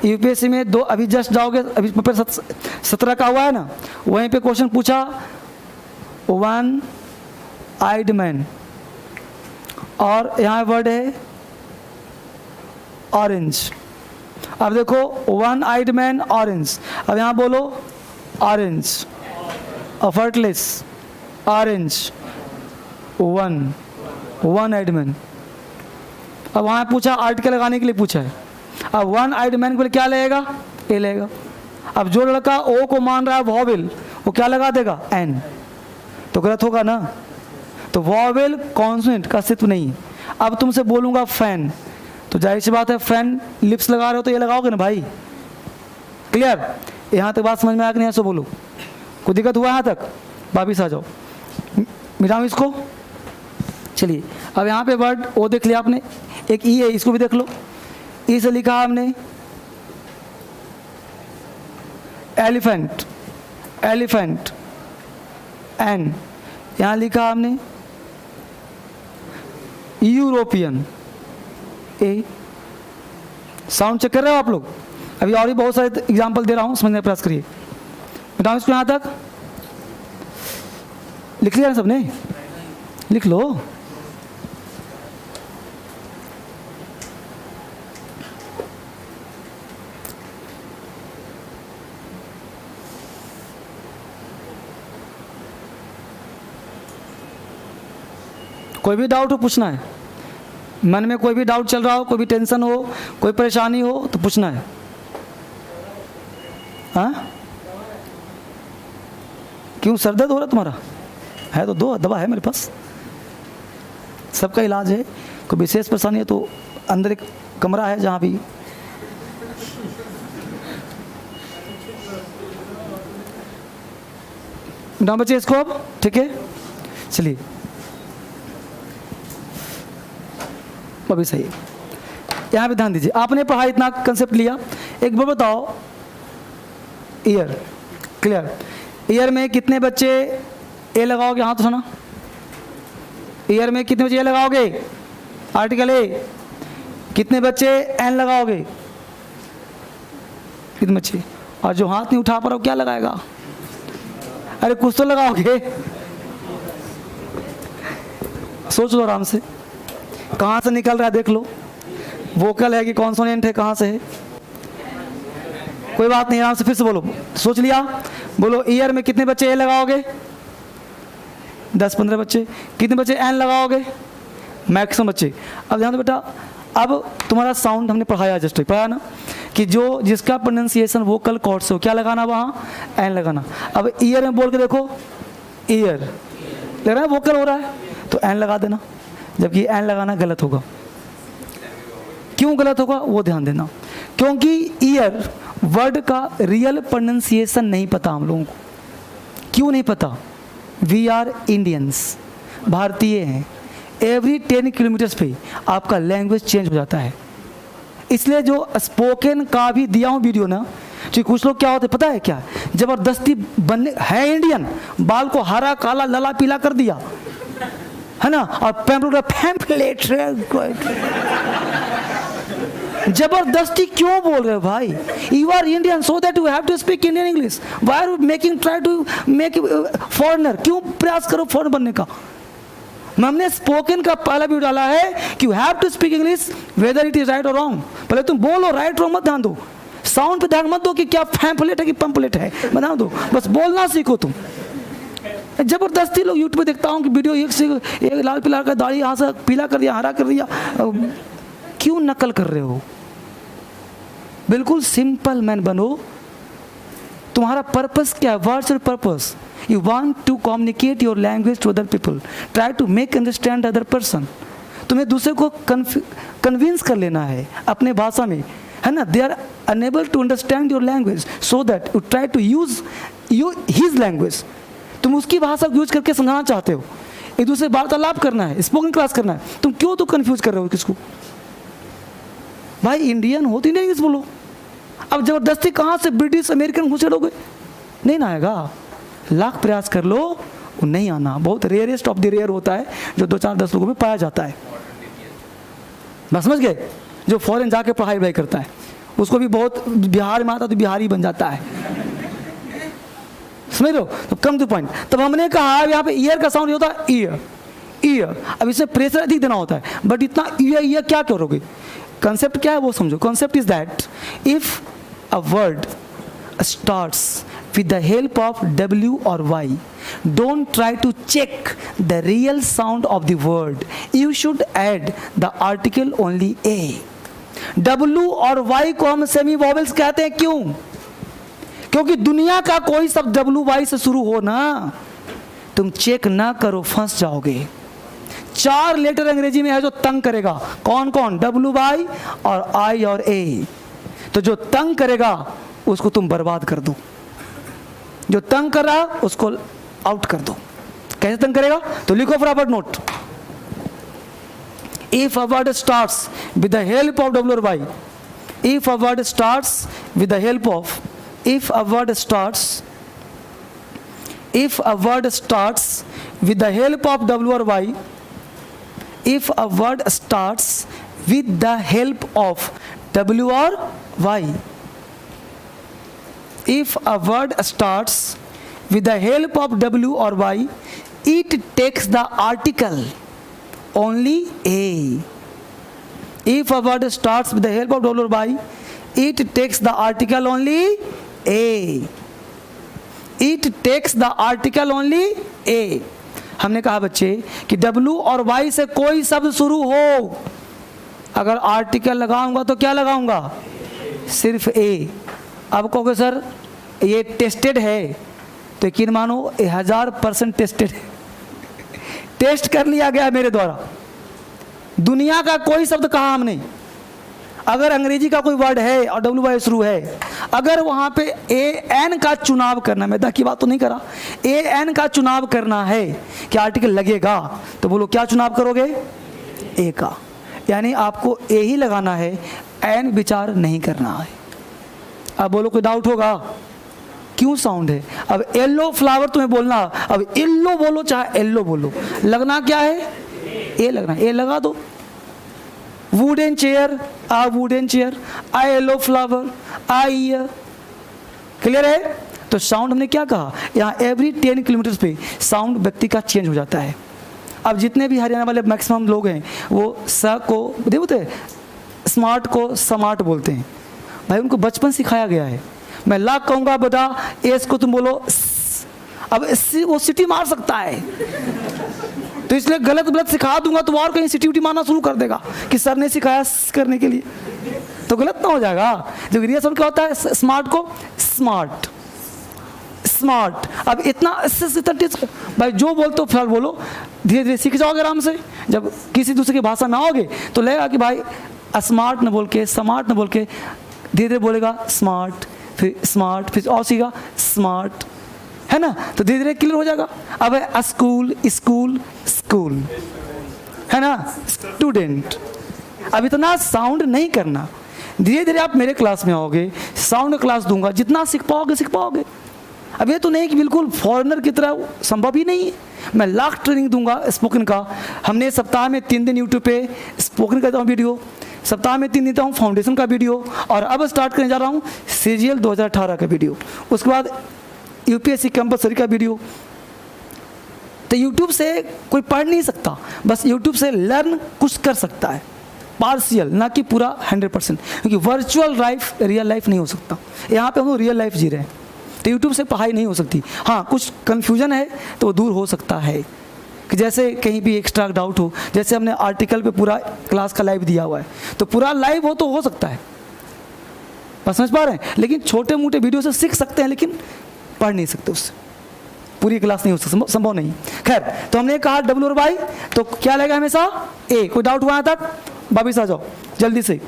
यूपीएससी में दो अभी जस्ट जाओगे, अभी पेपर 17 का हुआ है ना, वहीं पे क्वेश्चन पूछा वन आइड मैन, और यहाँ वर्ड है ऑरेंज। अब देखो वन आइड मैन ऑरेंज, अब यहाँ बोलो orange, effortless orange, one eyed man. अब वहाँ पूछा आर्टिकल लगाने के लिए पूछा है, अब वन आइड मैन के लिए क्या लगेगा? ए लगेगा। अब जो लड़का ओ को मान रहा है वॉवेल, वो क्या लगा देगा? एन। तो गलत होगा ना? तो वॉवेल कॉन्सोनेंट का अस्तित्व नहीं है। अब तुमसे बोलूँगा फैन, तो जाहिर सी बात है फैन लिप्स लगा रहे हो तो ये लगाओगे ना भाई। क्लियर? यहाँ तक बात समझ में आया कि नहीं? ऐसे बोलो, कोई दिक्कत हुआ यहाँ तक? वापिस आ जाओ, मिटाओ इसको। चलिए अब यहाँ पे वर्ड ओ देख लिया आपने, एक ई है, इसको भी देख लो। ई से लिखा हमने एलिफेंट, एलिफेंट एन। यहाँ लिखा हमने यूरोपियन, ए। साउंड चेक कर रहे हो आप लोग? अभी और भी बहुत सारे एग्जाम्पल दे रहा हूँ, समझने का प्रयास करिए। बताओ इसको यहाँ तक लिख लिया ना सबने? लिख लो। कोई भी डाउट हो पूछना है, मन में कोई भी डाउट चल रहा हो, कोई भी टेंशन हो, कोई परेशानी हो तो पूछना है। हाँ, क्यों सर दर्द हो रहा तुम्हारा? है तो दो दवा है मेरे पास, सबका इलाज है। कोई विशेष परेशानी है तो अंदर एक कमरा है जहाँ भी। ना बचे इसको अब, ठीक है? चलिए अभी सही है। यहाँ पे ध्यान दीजिए, आपने पढ़ा इतना कंसेप्ट लिया, एक बार बताओ ईयर। क्लियर? ईयर में कितने बच्चे ए लगाओगे? हाँ तो सुना, ईयर में कितने बच्चे ए लगाओगे? Article a. कितने बच्चे एन लगाओगे? कितने बच्चे? और जो हाथ नहीं उठा पा रहा क्या लगाएगा? अरे कुछ तो लगाओगे, सोच लो आराम से। कहाँ से निकल रहा है देख लो, वोकल है कि कॉन्सोनेंट है, कहाँ से है? कोई बात नहीं, आराम से फिर से बोलो। सोच लिया? बोलो ईयर में कितने बच्चे ए लगाओगे? 10-15 बच्चे। कितने बच्चे एन लगाओगे? मैक्सिमम बच्चे। अब ध्यान दो बेटा, अब तुम्हारा साउंड हमने पढ़ाया, जस्ट पढ़ाया ना कि जो जिसका प्रोनाउंसिएशन वोकल कॉर्ड से हो क्या लगाना, वहाँ एन लगाना। अब ईयर में बोल के देखो, ईयर लग रहा है वोकल हो रहा है तो एन लगा देना, जबकि एन लगाना गलत होगा। क्यों गलत होगा वो ध्यान देना, क्योंकि ईयर वर्ड का रियल प्रोनाउंसिएशन नहीं पता हम लोगों को। क्यों नहीं पता? वी आर इंडियंस, भारतीय हैं। एवरी 10 किलोमीटर्स पे आपका लैंग्वेज चेंज हो जाता है। इसलिए जो स्पोकन का भी दिया हूँ वीडियो ना, कि कुछ लोग क्या होते पता है क्या, जबरदस्ती बनने है इंडियन, बाल को हरा काला लाला पीला कर दिया है ना, और पैम्पलेट जबरदस्ती क्यों बोल रहे हो भाई? You are Indian so that you have to speak Indian English. Why are you making try to make foreigner? क्यों प्रयास करो फॉरेनर बनने का? हमने स्पोकन का पहला वीडियो डाला है कि you have to speak English whether it is right और रॉन्ग। पहले तुम बोलो, राइट रॉन्ग मत ध्यान दो, साउंड पे ध्यान मत दो कि क्या पैम्पलेट है कि पंपलेट है, बता दो, बस बोलना सीखो तुम। जबरदस्ती लोग यूट्यूब पे देखता हूँ कि वीडियो एक से एक लाल पीला का दाढ़ी यहाँ से पीला कर दिया, हरा कर दिया। क्यों नकल कर रहे हो? बिल्कुल सिंपल मैन बनो, तुम्हारा पर्पस क्या है? What's your purpose? You want to communicate your language to other people, try to make understand other person. तुम्हें दूसरे को कन्विंस कर लेना है अपने भाषा में, है ना। They are unable to understand your language, so that you try to use his language. तुम उसकी भाषा को यूज करके समझाना चाहते हो, एक दूसरे वार्तालाप करना है, स्पोकन क्लास करना है। तुम क्यों तो कंफ्यूज कर रहे हो किसको? भाई इंडियन हो तो इंडियन इंग्लिश बोलो। अब जबरदस्ती कहाँ से ब्रिटिश अमेरिकन घुसेड़ोगे? नहीं ना आएगा। लाख प्रयास कर लो, वो नहीं आना। बहुत रेयरेस्ट ऑफ द रेयर होता है जो 2-4-10 लोगों में पाया जाता है। बस समझ गए? जो फॉरेन जाके पढ़ाई वढ़ाई करता है उसको भी बहुत, बिहार में आता तो बिहारी बन जाता है, समझ लो। तो कम टू पॉइंट। तब हमने कहा यहाँ पे ईयर का साउंड होता है ईयर, ईयर। अब इससे प्रेशर अधिक देना होता है, बट इतना ईयर ईयर क्या करोगे? कंसेप्ट क्या है वो समझो। Concept is that if a word starts with the help of W or Y, don't try to check the real sound of the word. You should add the article only A. W और Y को हम सेमी वॉवेल्स कहते हैं। क्यों? क्योंकि दुनिया का कोई शब्द WY से शुरू हो ना, तुम चेक ना करो फंस जाओगे। 4 लेटर अंग्रेजी में है जो तंग करेगा। कौन कौन? WY और I और A। तो जो तंग करेगा उसको तुम बर्बाद कर दो, जो तंग कर रहा उसको आउट कर दो। कैसे तंग करेगा? तो लिखो फटाफट note. If a word starts with the help of W और Y, if a word starts with the help of, if a word starts, if a word starts with the help of W और Y, if a word starts with the help of W और Y, if a word starts with the help of W or Y, it takes the article only A. If a word starts with the help of W or Y, it takes the article only A. It takes the article only A. हमने कहा बच्चे कि W और Y से कोई शब्द शुरू हो, अगर आर्टिकल लगाऊंगा तो क्या लगाऊंगा? सिर्फ A। अब कहोगे सर ये टेस्टेड है, तो यकीन मानो 1000% टेस्टेड है, टेस्ट कर लिया गया मेरे द्वारा। दुनिया का कोई शब्द कहा हमने, अगर अंग्रेजी का कोई वर्ड है और WY शुरू है, अगर वहां पे AN का चुनाव करना, मैं दा की बात तो नहीं करा, AN का चुनाव करना है कि आर्टिकल लगेगा, तो बोलो क्या चुनाव करोगे? A का। यानी आपको A ही लगाना है, N विचार नहीं करना है। अब बोलो कोई डाउट होगा? क्यों साउंड है? अब येलो फ्लावर तुम्हें बोलना, अब येलो बोलो चाहे येलो बोलो, लगना क्या है? ए लगना। ए लगा दो। वुडन चेयर, आ वुडन चेयर, आ येलो फ्लावर, आ ईयर। क्लियर है? तो साउंड हमने क्या कहा, यहाँ एवरी 10 किलोमीटर पे साउंड व्यक्ति का चेंज हो जाता है। अब जितने भी हरियाणा वाले मैक्सिमम लोग हैं वो स को देखते, स्मार्ट को स्मार्ट बोलते हैं। भाई उनको बचपन सिखाया गया है। मैं लाख कहूँगा बेटा, एस को तुम बोलो स। अब वो सिटी मार सकता है, तो इसलिए गलत गलत सिखा दूंगा तो और कहीं सिटी उटी मारना शुरू कर देगा कि सर ने सिखाया करने के लिए, तो गलत ना हो जाएगा। जो रियल साउंड क्या होता है? स्मार्ट को स्मार्ट, स्मार्ट। अब इतना भाई जो बोलते हो फिलहाल बोलो, धीरे धीरे सीख जाओगे आराम से। जब किसी दूसरे की भाषा में आओगे तो लगेगा कि भाई स्मार्ट न बोल के, स्मार्ट न बोल के, धीरे धीरे बोलेगा स्मार्ट, फिर स्मार्ट, फिर और सीखा स्मार्ट, है ना। तो धीरे धीरे क्लियर हो जाएगा। अब है स्कूल, स्कूल, स्कूल, है ना, स्टूडेंट। अब इतना साउंड नहीं करना, धीरे धीरे आप मेरे क्लास में आओगे, साउंड क्लास दूंगा, जितना सीख पाओगे सीख पाओगे। अब ये तो नहीं कि बिल्कुल फॉरेनर की तरह, संभव ही नहीं है। मैं लाख ट्रेनिंग दूंगा स्पोकन का। हमने सप्ताह में 3 दिन यूट्यूब पे स्पोकन करता हूँ वीडियो, सप्ताह में 3 देता हूँ फाउंडेशन का वीडियो, और अब स्टार्ट करने जा रहा हूँ CGL 2018 का वीडियो, उसके बाद UPSC कंपलसरी का वीडियो। तो यूट्यूब से कोई पढ़ नहीं सकता, बस यूट्यूब से लर्न कुछ कर सकता है, पार्शियल, ना कि पूरा 100%, क्योंकि वर्चुअल लाइफ रियल लाइफ नहीं हो सकता। यहाँ पे हम लोग रियल लाइफ जी रहे हैं, तो यूट्यूब से पढ़ाई नहीं हो सकती। हाँ, कुछ कन्फ्यूजन है तो वो दूर हो सकता है, कि जैसे कहीं भी एक्स्ट्रा डाउट हो, जैसे हमने आर्टिकल पे पूरा क्लास का लाइव दिया हुआ है, तो पूरा लाइव हो तो हो सकता है, बस समझ पा रहे हैं? लेकिन छोटे मोटे वीडियो से सीख सकते हैं, लेकिन पढ़ नहीं सकते उससे, पूरी क्लास नहीं हो सकती, संभव नहीं। खैर, तो हमने कहा डब्ल्यू और वाई, तो क्या लगेगा हमेशा ए। कोई डाउट हुआ तक? वापिस आ जाओ जल्दी से।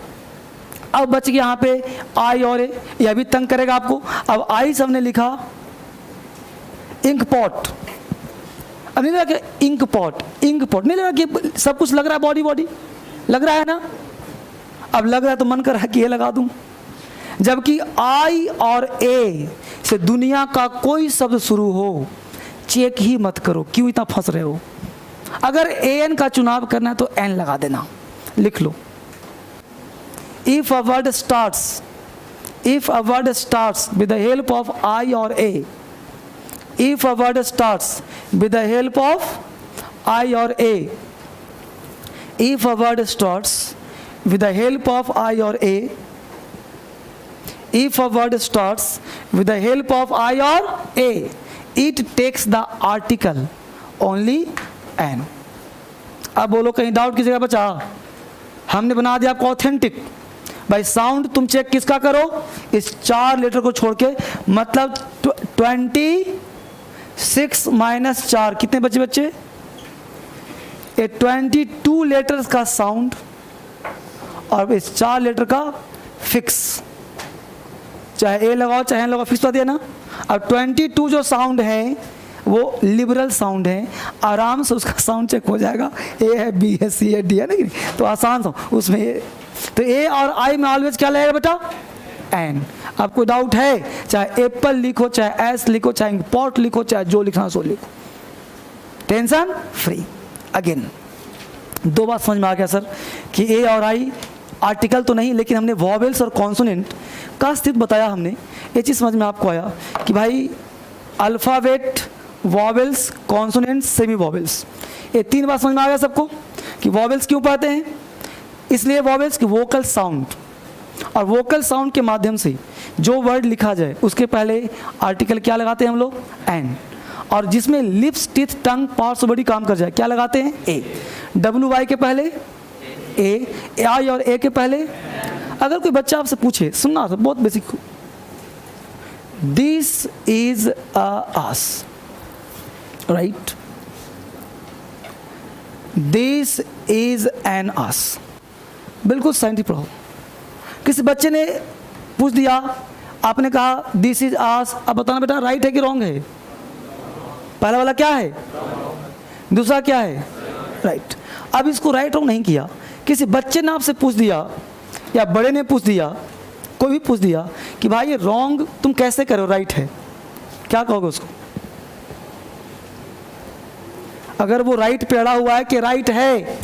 अब बच गया यहाँ पे आई और ए, यह भी तंग करेगा आपको। अब आई से हमने लिखा इंक पॉट। अब नहीं लगा कि इंक पॉट, इंक पॉट नहीं लगा कि सब कुछ लग रहा है, बॉडी बॉडी लग रहा है ना। अब लग रहा है तो मन कर रहा है कि ये लगा दूं, जबकि आई और ए से दुनिया का कोई शब्द शुरू हो, चेक ही मत करो, क्यों इतना फंस रहे हो। अगर ए एन का चुनाव करना है तो एन लगा देना, लिख लो। If a word starts with the help of I और A, if a word starts with the help of I or A, if a word starts with the help of I or A, if a word starts with the help of I or A, it takes the article only an। अब बोलो कहीं डाउट की जगह बचा? हमने बना दिया आपको ऑथेंटिक। भाई साउंड तुम चेक किसका करो, इस 4 लेटर को छोड़ के, मतलब 26 माइनस 4 कितने बचे बच्चे? ये 22 लेटर्स का साउंड और इस 4 लेटर का फिक्स, चाहे ए लगाओ चाहे एन लगाओ, फिक्स बता दिया ना। अब 22 जो साउंड है वो लिबरल साउंड है, आराम से उसका साउंड चेक हो जाएगा, ए है, बी है, सी है, डी है ना, तो आसान सा उसमें ए। तो ए और आई में ऑलवेज क्या लगेगा बेटा? एन। अब कोई डाउट है? चाहे एप्पल लिखो, चाहे एस लिखो, चाहे पॉट लिखो, चाहे जो लिखना सो लिखो, टेंशन फ्री। अगेन 2 बात समझ में आ गया सर कि ए और आई आर्टिकल तो नहीं, लेकिन हमने वॉवेल्स और कॉन्सोनेंट का अस्तित्व बताया। हमने ये चीज़ समझ में आपको आया कि भाई alphabet, vowels, consonants, semi vowels, ये 3 बात समझ में आ गया सबको कि वॉवेल्स क्यों पढ़ते हैं। इसलिए वॉवेल्स की वोकल साउंड, और वोकल साउंड के माध्यम से जो वर्ड लिखा जाए उसके पहले आर्टिकल क्या लगाते हैं हम लोग? एन। और जिसमें lips, teeth, tongue, parts of body काम कर जाए क्या लगाते हैं? ए। डब्ल्यू वाई के पहले ए, आई और ए के पहले। अगर कोई बच्चा आपसे पूछे, सुनना तो बहुत basic, this is a ass, right, this is an ass, बिल्कुल साइंटिफिक पढ़ो। किसी बच्चे ने पूछ दिया, आपने कहा दिस इज आस, अब बताना बेटा राइट है कि रॉन्ग है? पहला वाला क्या है? दूसरा क्या है? राइट। अब इसको राइट रॉन्ग नहीं किया, किसी बच्चे ने आपसे पूछ दिया या बड़े ने पूछ दिया, कोई भी पूछ दिया कि भाई ये रॉन्ग तुम कैसे करो, राइट है, क्या कहोगे उसको? अगर वो राइट पे अड़ा हुआ है कि राइट है,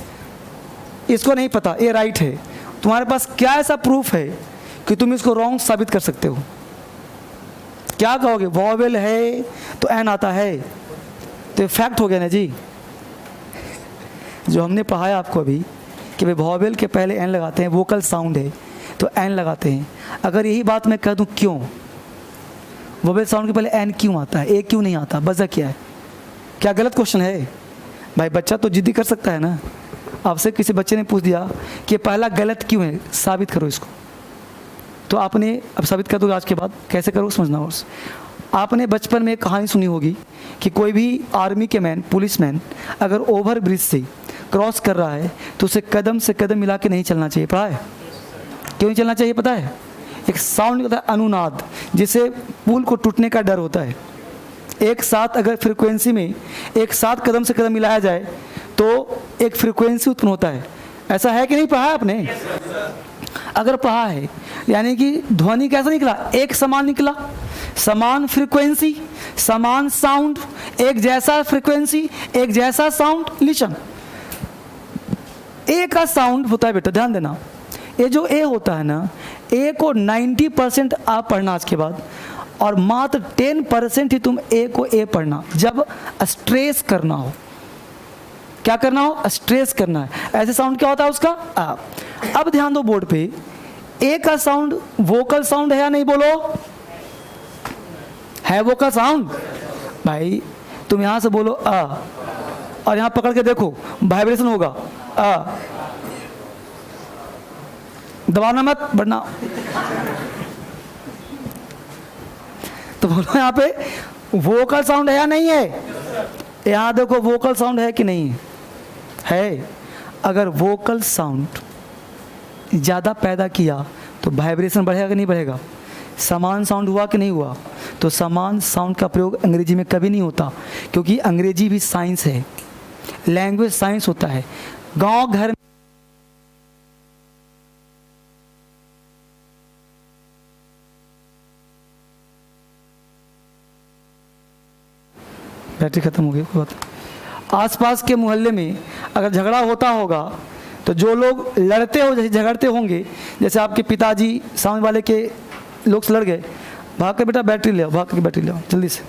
इसको नहीं पता ये राइट है, तुम्हारे पास क्या ऐसा प्रूफ है कि तुम इसको रॉन्ग साबित कर सकते हो? क्या कहोगे? वॉवेल है तो एन आता है, तो फैक्ट हो गया ना जी। जो हमने पढ़ाया आपको अभी कि भाई वॉवेल के पहले एन लगाते हैं, वोकल साउंड है तो एन लगाते हैं। अगर यही बात मैं कह दूं क्यों वोवेल साउंड के पहले एन क्यों आता है, ए क्यों नहीं आता, वजह क्या है? क्या गलत क्वेश्चन है? भाई बच्चा तो जिद्दी कर सकता है ना। आपसे किसी बच्चे ने पूछ दिया कि पहला गलत क्यों है, साबित करो इसको, तो आपने अब साबित कर दोगे आज के बाद, कैसे करो समझना। और आपने बचपन में एक कहानी सुनी होगी कि कोई भी आर्मी के मैन, पुलिस मैन अगर ओवर ब्रिज से क्रॉस कर रहा है तो उसे कदम से कदम मिला के नहीं चलना चाहिए। पता है क्यों नहीं चलना चाहिए? पता है, एक साउंड होता है अनुनाद, जिससे पुल को टूटने का डर होता है। एक साथ अगर फ्रीक्वेंसी में एक साथ कदम से कदम मिलाया जाए तो एक फ्रीक्वेंसी उत्पन्न होता है। ऐसा है कि नहीं? पढ़ा है आपने? अगर पढ़ा है यानी कि ध्वनि कैसा निकला? एक समान निकला, समान फ्रीक्वेंसी, समान साउंड, एक जैसा फ्रीक्वेंसी, एक जैसा साउंड। लिसन, ए का साउंड होता है बेटा, ध्यान देना, ये जो ए होता है ना, ए को 90% आप पढ़ना आज के बाद, और मात्र 10% ही तुम ए को ए पढ़ना जब स्ट्रेस करना हो। क्या करना हो? स्ट्रेस करना है। ऐसे साउंड क्या होता है उसका? आ। अब ध्यान दो बोर्ड पे, ए का साउंड वोकल साउंड है या नहीं? बोलो, है वोकल साउंड? भाई तुम यहां से बोलो आ, और यहां पकड़ के देखो वाइब्रेशन होगा। आ, दबाना मत, बढ़ना। तो बोलो यहाँ पे वोकल साउंड है या नहीं है? यहाँ देखो वोकल साउंड है कि नहीं है? अगर वोकल साउंड ज़्यादा पैदा किया तो वाइब्रेशन बढ़ेगा कि नहीं बढ़ेगा? समान साउंड हुआ कि नहीं हुआ? तो समान साउंड का प्रयोग अंग्रेजी में कभी नहीं होता, क्योंकि अंग्रेजी भी साइंस है, लैंग्वेज साइंस होता है। गांव घर बैटरी खत्म हो गई, कोई बात नहीं। आसपास के मोहल्ले में अगर झगड़ा होता होगा तो जो लोग लड़ते हो, जैसे झगड़ते होंगे, जैसे आपके पिताजी सामने वाले के लोग से लड़ गए, भाग के बेटा बैटरी ले आओ, भाग के बैटरी ले आओ जल्दी से।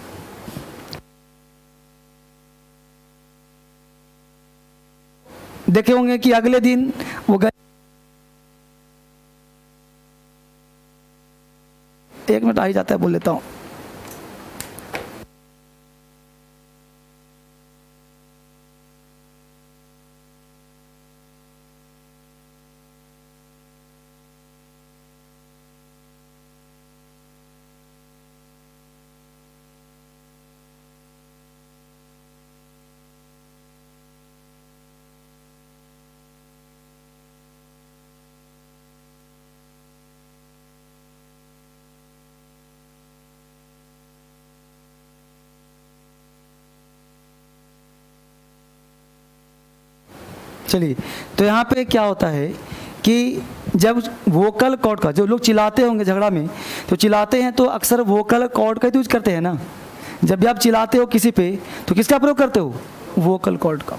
देखे होंगे कि अगले दिन वो गए, एक मिनट आ ही जाता है, बोल लेता हूँ। चलिए, तो यहाँ पे क्या होता है कि जब वोकल कॉर्ड का, जो लोग चिल्लाते होंगे झगड़ा में, तो चिल्लाते हैं तो अक्सर वोकल कॉर्ड का यूज करते हैं ना। जब भी आप चिल्लाते हो किसी पे तो किसका प्रयोग करते हो? वोकल कॉर्ड का।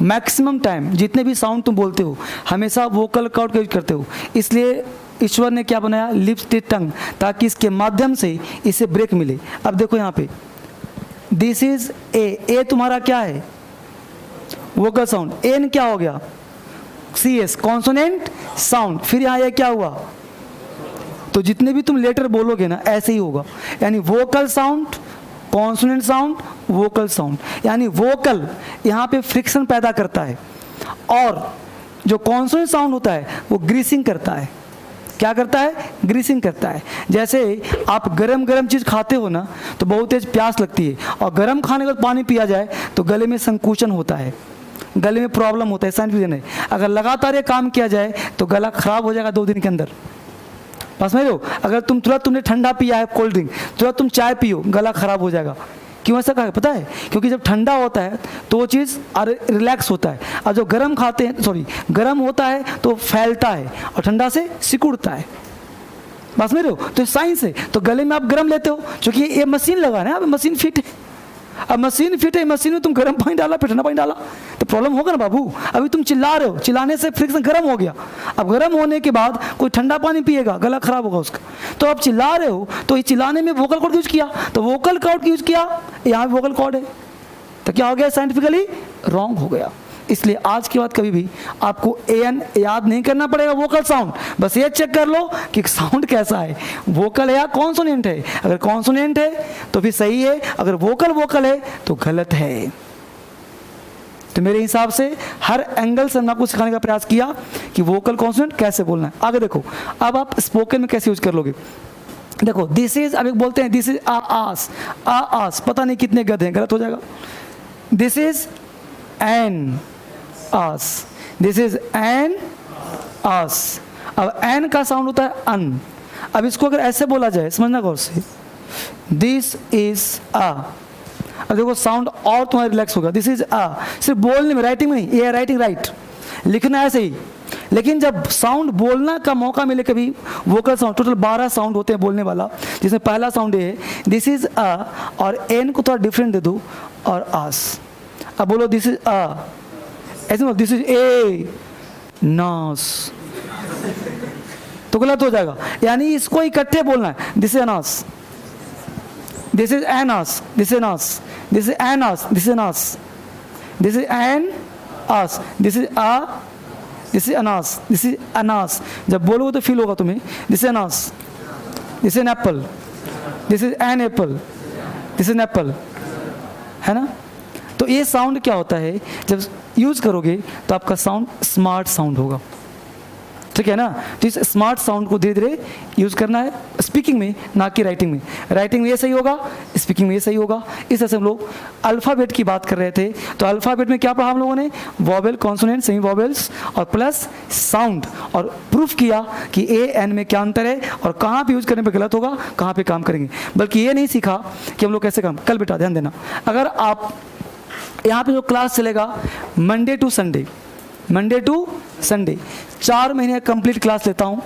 मैक्सिमम टाइम जितने भी साउंड तुम बोलते हो हमेशा वोकल कॉर्ड का यूज करते हो। इसलिए ईश्वर ने क्या बनाया? लिप्स टू टंग, ताकि इसके माध्यम से इसे ब्रेक मिले। अब देखो यहाँ पे दिस इज ए तुम्हारा क्या है? Vocal sound. एन क्या हो गया? C S, consonant sound. फिर यहाँ ये क्या हुआ? तो जितने भी तुम लेटर बोलोगे ना ऐसे ही होगा, यानी vocal sound, consonant sound, vocal sound. यानी वोकल यहाँ पे फ्रिक्शन पैदा करता है, और जो कॉन्सोनेंट साउंड होता है वो ग्रीसिंग करता है। क्या करता है? ग्रीसिंग करता है। जैसे आप गरम गरम चीज़ खाते हो ना तो बहुत तेज प्यास लगती है, और गरम खाने के बाद पानी पिया जाए तो गले में संकुचन होता है, गले में प्रॉब्लम होता है, साइंटिफिक रीजन है। अगर लगातार ये काम किया जाए तो गला खराब हो जाएगा 2 दिन के अंदर। बस में लो, अगर तुमने ठंडा पिया है, कोल्ड ड्रिंक, तुरंत तुम चाय पियो, गला खराब हो जाएगा। क्यों ऐसा कहा पता है? क्योंकि जब ठंडा होता है तो वो चीज़ रिलैक्स होता है, और जो गर्म खाते हैं गर्म होता है तो फैलता है, और ठंडा से सिकुड़ता है। बस में लो, तो साइंस है। तो गले में आप गर्म लेते हो, क्योंकि ये मशीन लगा है, अब मशीन फिट है। अब मशीन फिट है, मशीन में तुम गर्म पानी डाला, फिर ठंडा पानी डाला, तो प्रॉब्लम होगा ना बाबू। अभी तुम चिल्ला रहे हो, चिल्लाने से फ्रिक्शन गर्म हो गया। अब गर्म होने के बाद कोई ठंडा पानी पिएगा, गला खराब होगा उसका। तो आप चिल्ला रहे हो, तो ये चिल्लाने में वोकल कॉर्ड यूज किया, तो वोकल कॉर्ड यूज किया, यहाँ भी वोकल कॉर्ड है, तो क्या हो गया? साइंटिफिकली रॉन्ग हो गया। इसलिए आज के बाद कभी भी आपको एन याद नहीं करना पड़ेगा वोकल साउंड, बस ये चेक कर लो कि साउंड कैसा है, वोकल है या कॉन्सोनेंट है। अगर कॉन्सोनेंट है तो फिर सही है, अगर वोकल है तो गलत है। तो मेरे हिसाब से हर एंगल से हमने आपको सिखाने का प्रयास किया कि वोकल कॉन्सोनेंट कैसे बोलना है। आगे देखो, अब आप स्पोकन में कैसे यूज कर लोगे। देखो दिस इज, अब एक बोलते हैं दिस इज आस, आस, पता नहीं कितने गध हैं, गलत हो जाएगा। This is an ass, this is an ass. अब एन का साउंड होता है अन। अब इसको अगर ऐसे बोला जाए, समझना गौर से, दिस इज आ। अब देखो साउंड और तुम्हारा रिलैक्स होगा, दिस इज आ। सिर्फ बोलने में, राइटिंग में नहीं, ये राइटिंग राइट, लिखना ऐसे ही। लेकिन जब साउंड बोलना का मौका मिले, कभी वोकल साउंड, टोटल 12 साउंड होते हैं बोलने वाला, जिसमें पहला साउंड ये है दिस इज आ, और एन को थोड़ा डिफरेंट दे दो, और आस। अब बोलो दिस इज आ, ऐसे बोलो दिस इज ए नास, तो गलत हो जाएगा। यानी इसको इकट्ठे बोलना है, this is an ass, this is an ass, this is an ass, this is an ass, this is an ass, this is an ass, this is a, this is an ass, this is an ass. जब बोलोगे तो फील होगा तुम्हें, this is an ass, this is an apple, this is an apple, this is an apple, है ना। तो ये साउंड क्या होता है, जब यूज करोगे तो आपका साउंड स्मार्ट साउंड होगा। ठीक है ना। तो इस स्मार्ट साउंड को धीरे धीरे यूज़ करना है स्पीकिंग में, ना कि राइटिंग में। राइटिंग में ये सही होगा, स्पीकिंग में ये सही होगा। इस तरह से हम लोग अल्फ़ाबेट की बात कर रहे थे। तो अल्फ़ाबेट में क्या पढ़ा हम लोगों ने, वॉवेल, कॉन्सोनेंट, सेमी वॉवेल्स और प्लस साउंड, और प्रूफ किया कि ए एन में क्या अंतर है और कहाँ पे यूज़ करने पे गलत होगा, कहाँ पे काम करेंगे। बल्कि ये नहीं सीखा कि हम लोग कैसे काम। कल बेटा ध्यान देना, अगर आप यहाँ पे जो क्लास चलेगा Monday to Sunday, Monday to Sunday 4 महीने कंप्लीट क्लास लेता हूँ,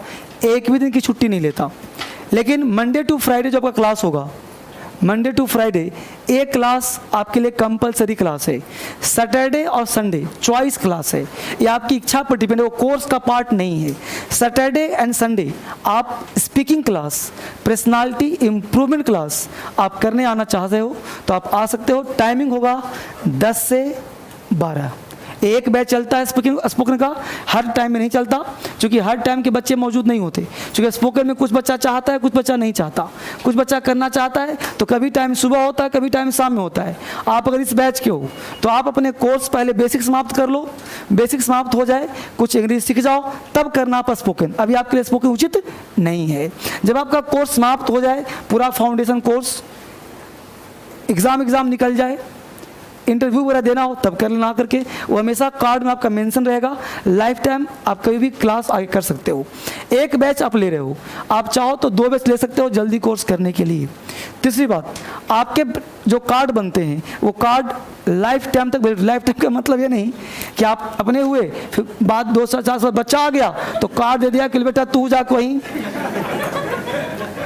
एक भी दिन की छुट्टी नहीं लेता। लेकिन मंडे टू फ्राइडे जो आपका क्लास होगा, मंडे टू फ्राइडे एक क्लास आपके लिए कंपलसरी क्लास है। सैटरडे और संडे चॉइस क्लास है, ये आपकी इच्छा पर डिपेंड है, वो कोर्स का पार्ट नहीं है। सैटरडे एंड संडे आप speaking class, personality improvement class आप करने आना चाहते हो तो आप आ सकते हो। टाइमिंग होगा 10 से 12। एक बैच चलता है स्पोकन का, हर टाइम में नहीं चलता, क्योंकि हर टाइम के बच्चे मौजूद नहीं होते। क्योंकि स्पोकन में कुछ बच्चा चाहता है, कुछ बच्चा नहीं चाहता। कुछ बच्चा करना चाहता है तो कभी टाइम सुबह होता है, कभी टाइम शाम में होता है। आप अगर इस बैच के हो तो आप अपने कोर्स पहले बेसिक समाप्त कर लो, बेसिक समाप्त हो जाए, कुछ इंग्लिश सीख जाओ, तब करना आप स्पोकन। अभी आपके लिए स्पोकन उचित नहीं है। जब आपका कोर्स समाप्त हो जाए, पूरा फाउंडेशन कोर्स, एग्ज़ाम निकल जाए, इंटरव्यू वगैरह देना हो, तब कर लेना करके। वो हमेशा कार्ड में आपका मेंशन रहेगा। लाइफ टाइम आप कभी भी क्लास आगे कर सकते हो। एक बैच आप ले रहे हो, आप चाहो तो 2 बैच ले सकते हो जल्दी कोर्स करने के लिए। तीसरी बात, आपके जो कार्ड बनते हैं वो कार्ड लाइफ टाइम तक। लाइफ टाइम का मतलब ये नहीं कि आप अपने हुए फिर बाद 2 साल 4 साल बच्चा आ गया तो कार्ड दे दिया कि बेटा तू जा वहीं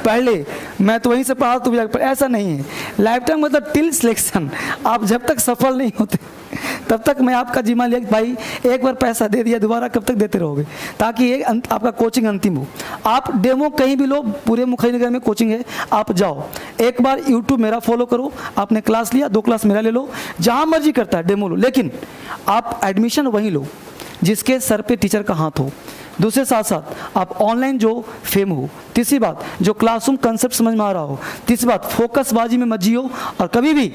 पढ़ ले, मैं तो वहीं से पढ़ा, तू भी जाकर पढ़। ऐसा नहीं है। लाइफ टाइम मतलब टिल सिलेक्शन। आप जब तक सफल नहीं होते तब तक मैं आपका जिम्मा लिया कि भाई एक बार पैसा दे दिया, दोबारा कब तक देते रहोगे, ताकि ये आपका कोचिंग अंतिम हो। आप डेमो कहीं भी लो, पूरे मुखर्जी नगर में कोचिंग है, आप जाओ एक बार यूट्यूब मेरा फॉलो करो। आपने क्लास लिया, 2 क्लास मेरा ले लो, जहाँ मर्जी करता है डेमो लो, लेकिन आप एडमिशन वहीं लो जिसके सर पे टीचर का हाथ हो। दूसरे साथ साथ आप ऑनलाइन जो फेम हो। तीसरी बात, जो क्लासरूम कंसेप्ट समझ में आ रहा हो। तीसरी बात, फोकसबाजी में मत जियो और कभी भी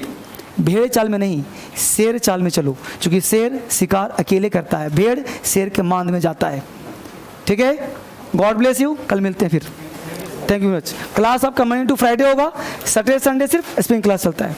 भेड़ चाल में नहीं, शेर चाल में चलो, क्योंकि शेर शिकार अकेले करता है, भेड़ शेर के मांद में जाता है। ठीक है, गॉड ब्लेस यू। कल मिलते हैं फिर। Thank you much. क्लास आपका मंडे टू फ्राइडे होगा, सैटरडे संडे सिर्फ स्पेलिंग क्लास चलता है।